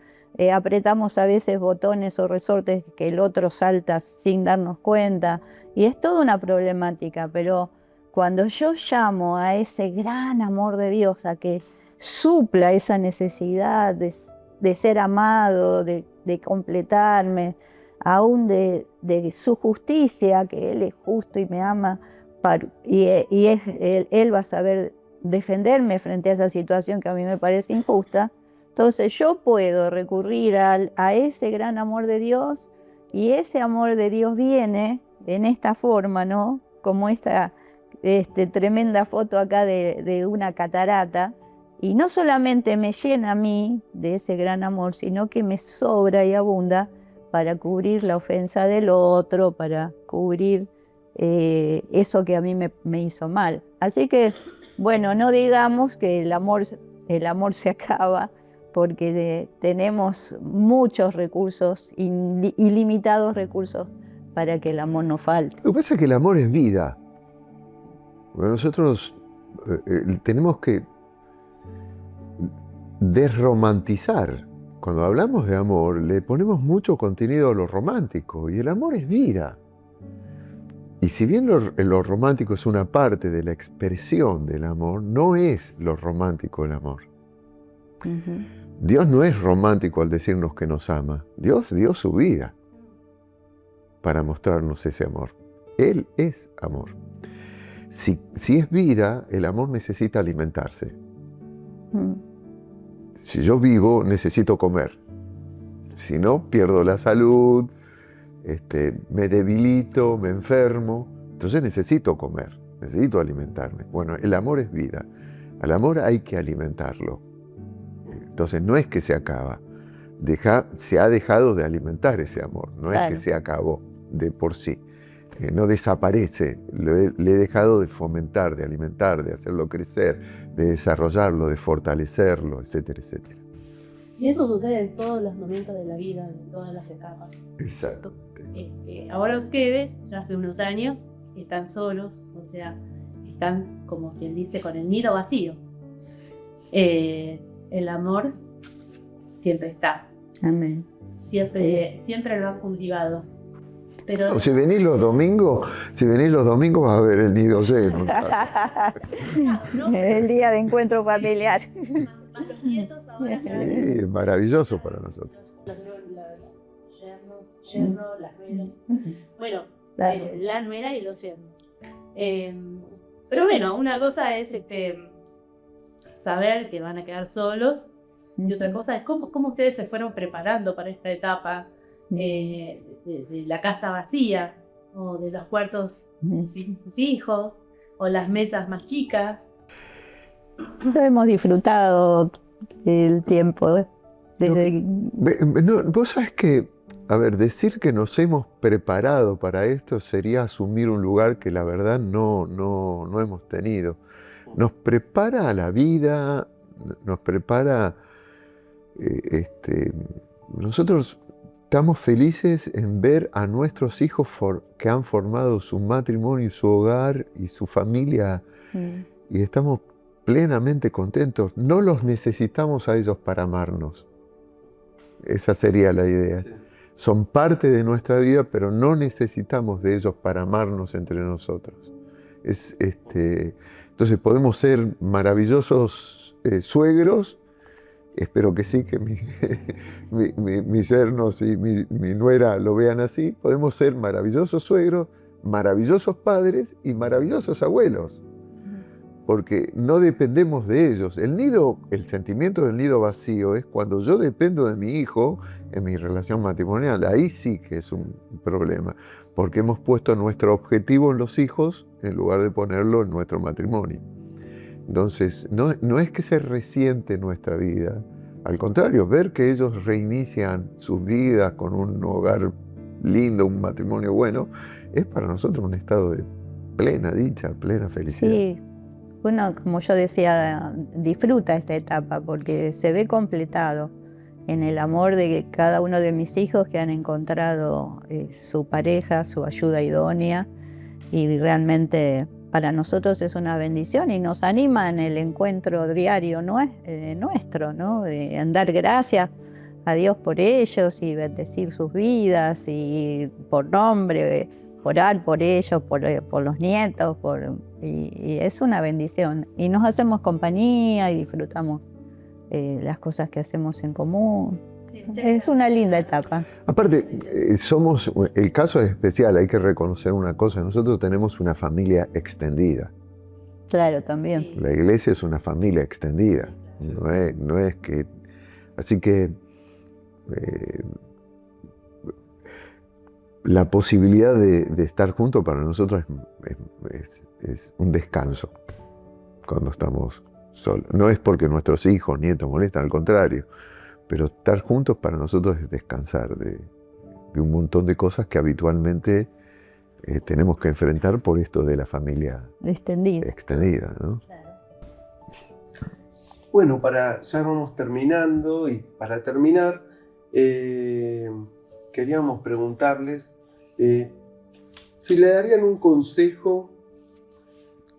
apretamos a veces botones o resortes que el otro salta sin darnos cuenta, y es toda una problemática, pero cuando yo llamo a ese gran amor de Dios, a que supla esa necesidad de ser amado, de completarme, aún de su justicia, que Él es justo y me ama, Él va a saber defenderme frente a esa situación que a mí me parece injusta. Entonces yo puedo recurrir a ese gran amor de Dios, y ese amor de Dios viene en esta forma, ¿no? Como esta tremenda foto acá de una catarata, y no solamente me llena a mí de ese gran amor, sino que me sobra y abunda para cubrir la ofensa del otro, para cubrir eso que a mí me hizo mal. Así que, bueno, no digamos que el amor se acaba, porque tenemos muchos recursos, ilimitados recursos, para que el amor no falte. Lo que pasa es que el amor es vida. Bueno, nosotros tenemos que desromantizar. Cuando hablamos de amor, le ponemos mucho contenido a lo romántico, y el amor es vida. Y si bien lo romántico es una parte de la expresión del amor, no es lo romántico el amor. Uh-huh. Dios no es romántico al decirnos que nos ama. Dios dio su vida para mostrarnos ese amor. Él es amor. Si es vida, el amor necesita alimentarse. Uh-huh. Si yo vivo, necesito comer. Si no, pierdo la salud, me debilito, me enfermo. Entonces necesito comer, necesito alimentarme. Bueno, el amor es vida. Al amor hay que alimentarlo. Entonces no es que se acaba. Se ha dejado de alimentar ese amor. No Claro. Es que se acabó de por sí. No desaparece. Le he dejado de fomentar, de alimentar, de hacerlo crecer, de desarrollarlo, de fortalecerlo, etcétera, etcétera. Y eso sucede en todos los momentos de la vida, en todas las etapas. Exacto. Ahora ustedes, ya hace unos años, están solos, o sea, están, como quien dice, con el nido vacío. El amor siempre está. Amén. Siempre lo han cultivado. Pero Si venís los domingos vas a ver el nido lleno. no, El día de encuentro familiar. más los nietos ahora Sí, es maravilloso para nosotros. Los yernos, las nueras. Bueno, Claro. la nuera y los yernos. Pero bueno, una cosa es saber que van a quedar solos, y otra cosa es cómo ustedes se fueron preparando para esta etapa de la casa vacía. o de los cuartos sin sus hijos, o las mesas más chicas. Lo hemos disfrutado el tiempo. Desde... No, vos sabés que, a ver, decir que nos hemos preparado para esto sería asumir un lugar que la verdad no hemos tenido. Nos prepara a la vida, nos prepara, nosotros estamos felices en ver a nuestros hijos que han formado su matrimonio, su hogar y su familia, y estamos plenamente contentos. No los necesitamos a ellos para amarnos. Esa sería la idea. Son parte de nuestra vida, pero no necesitamos de ellos para amarnos entre nosotros. Entonces podemos ser maravillosos suegros. Espero que sí, que mis yernos y mi nuera lo vean así. Podemos ser maravillosos suegros, maravillosos padres y maravillosos abuelos. Porque no dependemos de ellos. El sentimiento del nido vacío es cuando yo dependo de mi hijo en mi relación matrimonial. Ahí sí que es un problema. Porque hemos puesto nuestro objetivo en los hijos en lugar de ponerlo en nuestro matrimonio. Entonces, no es que se resiente nuestra vida. Al contrario, ver que ellos reinician sus vidas con un hogar lindo, un matrimonio bueno, es para nosotros un estado de plena dicha, plena felicidad. Sí, uno, como yo decía, disfruta esta etapa porque se ve completado en el amor de cada uno de mis hijos que han encontrado su pareja, su ayuda idónea, y realmente para nosotros es una bendición y nos anima en el encuentro diario nuestro, ¿no? De dar gracias a Dios por ellos y bendecir sus vidas y por nombre, orar por ellos, por los nietos, y es una bendición. Y nos hacemos compañía y disfrutamos las cosas que hacemos en común. Es una linda etapa. Aparte, el caso es especial, hay que reconocer una cosa, nosotros tenemos una familia extendida. Claro, también. La iglesia es una familia extendida, no es que... Así que la posibilidad de estar juntos para nosotros es un descanso cuando estamos solos. No es porque nuestros hijos, nietos molestan, al contrario. Pero estar juntos para nosotros es descansar de un montón de cosas que habitualmente tenemos que enfrentar por esto de la familia extendida, ¿no? Claro. Bueno, ya vamos terminando, y para terminar, queríamos preguntarles si le darían un consejo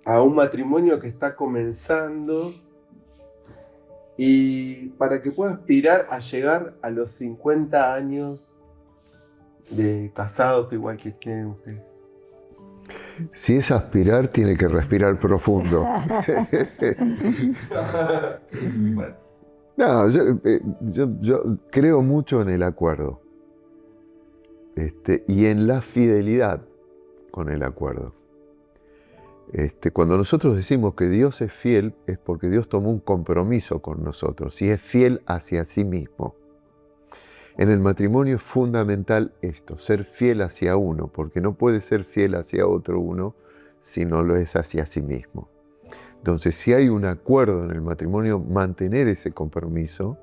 a un matrimonio que está comenzando y para que pueda aspirar a llegar a los 50 años de casados igual que tienen ustedes. Si es aspirar, tiene que respirar profundo. Bueno. No, yo creo mucho en el acuerdo y en la fidelidad con el acuerdo. Cuando nosotros decimos que Dios es fiel, es porque Dios tomó un compromiso con nosotros y es fiel hacia sí mismo. En el matrimonio es fundamental esto, ser fiel hacia uno, porque no puede ser fiel hacia otro uno si no lo es hacia sí mismo. Entonces, si hay un acuerdo en el matrimonio, mantener ese compromiso,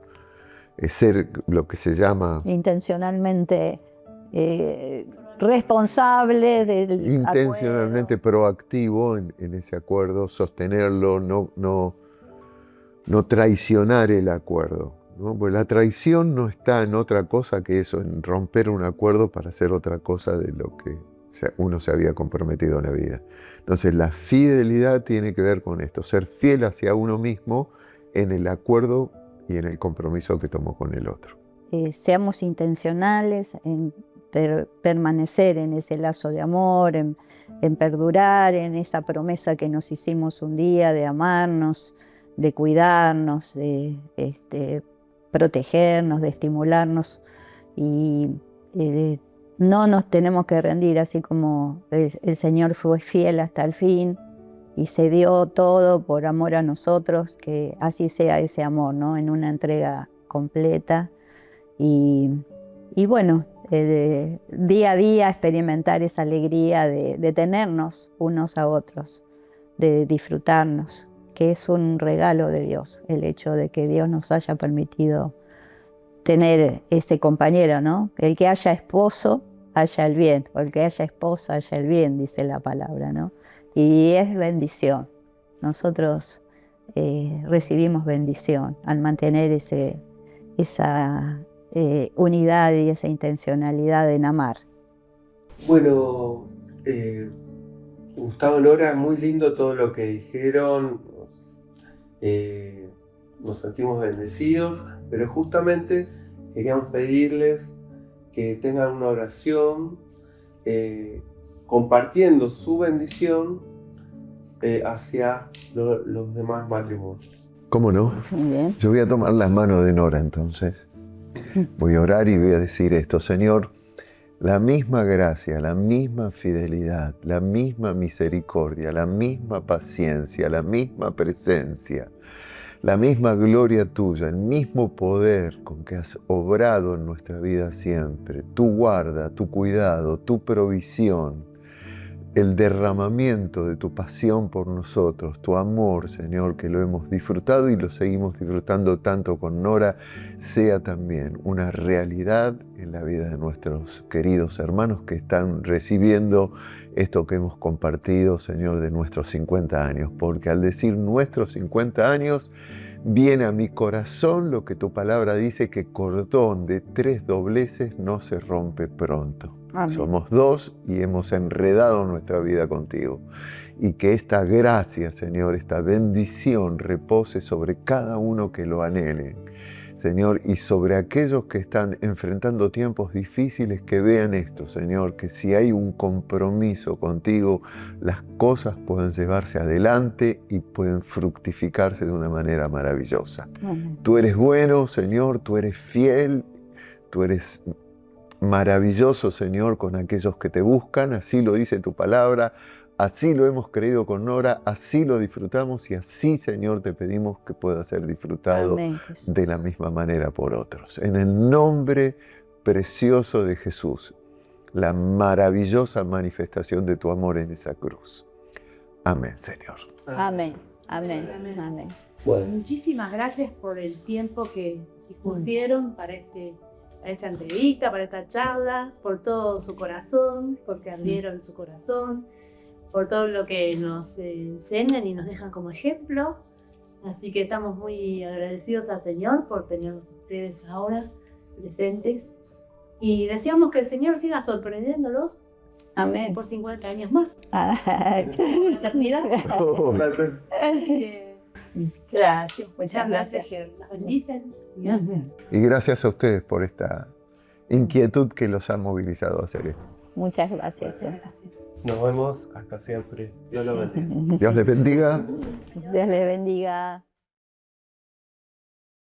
es ser lo que se llama... Intencionalmente responsable del intencionalmente acuerdo. Proactivo en ese acuerdo, sostenerlo, no traicionar el acuerdo, ¿no? Porque la traición no está en otra cosa que eso, en romper un acuerdo para hacer otra cosa de lo que uno se había comprometido en la vida. Entonces la fidelidad tiene que ver con esto, ser fiel hacia uno mismo en el acuerdo y en el compromiso que tomó con el otro. Seamos intencionales en permanecer en ese lazo de amor, en perdurar en esa promesa que nos hicimos un día de amarnos, de cuidarnos, de protegernos, de estimularnos, y no nos tenemos que rendir, así como el Señor fue fiel hasta el fin y se dio todo por amor a nosotros, que así sea ese amor, ¿no? En una entrega completa. Y bueno, día a día experimentar esa alegría de tenernos unos a otros, de disfrutarnos, que es un regalo de Dios, el hecho de que Dios nos haya permitido tener ese compañero, ¿no? El que haya esposo, haya el bien, o el que haya esposa, haya el bien, dice la palabra, ¿no? Y es bendición. Nosotros recibimos bendición al mantener esa unidad y esa intencionalidad en amar. Bueno, Gustavo, Nora, muy lindo todo lo que dijeron. Nos sentimos bendecidos, pero justamente queríamos pedirles que tengan una oración compartiendo su bendición hacia los demás matrimonios. ¿Cómo no? Muy bien. Yo voy a tomar las manos de Nora entonces. Voy a orar y voy a decir esto: Señor, la misma gracia, la misma fidelidad, la misma misericordia, la misma paciencia, la misma presencia, la misma gloria tuya, el mismo poder con que has obrado en nuestra vida siempre, tu guarda, tu cuidado, tu provisión, el derramamiento de tu pasión por nosotros, tu amor, Señor, que lo hemos disfrutado y lo seguimos disfrutando tanto con Nora, sea también una realidad en la vida de nuestros queridos hermanos que están recibiendo esto que hemos compartido, Señor, de nuestros 50 años. Porque al decir nuestros 50 años, viene a mi corazón lo que tu palabra dice, que cordón de 3 dobleces no se rompe pronto. Amén. Somos 2 y hemos enredado nuestra vida contigo. Y que esta gracia, Señor, esta bendición repose sobre cada uno que lo anhele, Señor, y sobre aquellos que están enfrentando tiempos difíciles, que vean esto, Señor, que si hay un compromiso contigo, las cosas pueden llevarse adelante y pueden fructificarse de una manera maravillosa. Amén. Tú eres bueno, Señor, tú eres fiel, tú eres maravilloso, Señor, con aquellos que te buscan, así lo dice tu palabra, así lo hemos creído con Nora, así lo disfrutamos y así, Señor, te pedimos que pueda ser disfrutado Amén, Jesús. de la misma manera por otros. En el nombre precioso de Jesús, la maravillosa manifestación de tu amor en esa cruz. Amén, Señor. Amén. Amén. Amén. Amén. Bueno, Muchísimas gracias por el tiempo que dispusieron para esta entrevista, para esta charla, por todo su corazón, porque abrieron su corazón, por todo lo que nos enseñan y nos dejan como ejemplo. Así que estamos muy agradecidos al Señor por tenerlos ustedes ahora presentes. Y deseamos que el Señor siga sorprendiéndolos Amén. por 50 años más. Ah, La eternidad. Gracias, muchas Muchas gracias, gracias. que los bendicen. Gracias. Y gracias a ustedes por esta inquietud que los ha movilizado a hacer esto. Muchas gracias. nos vemos hasta siempre. Dios lo bendiga. Dios les bendiga. Dios les bendiga.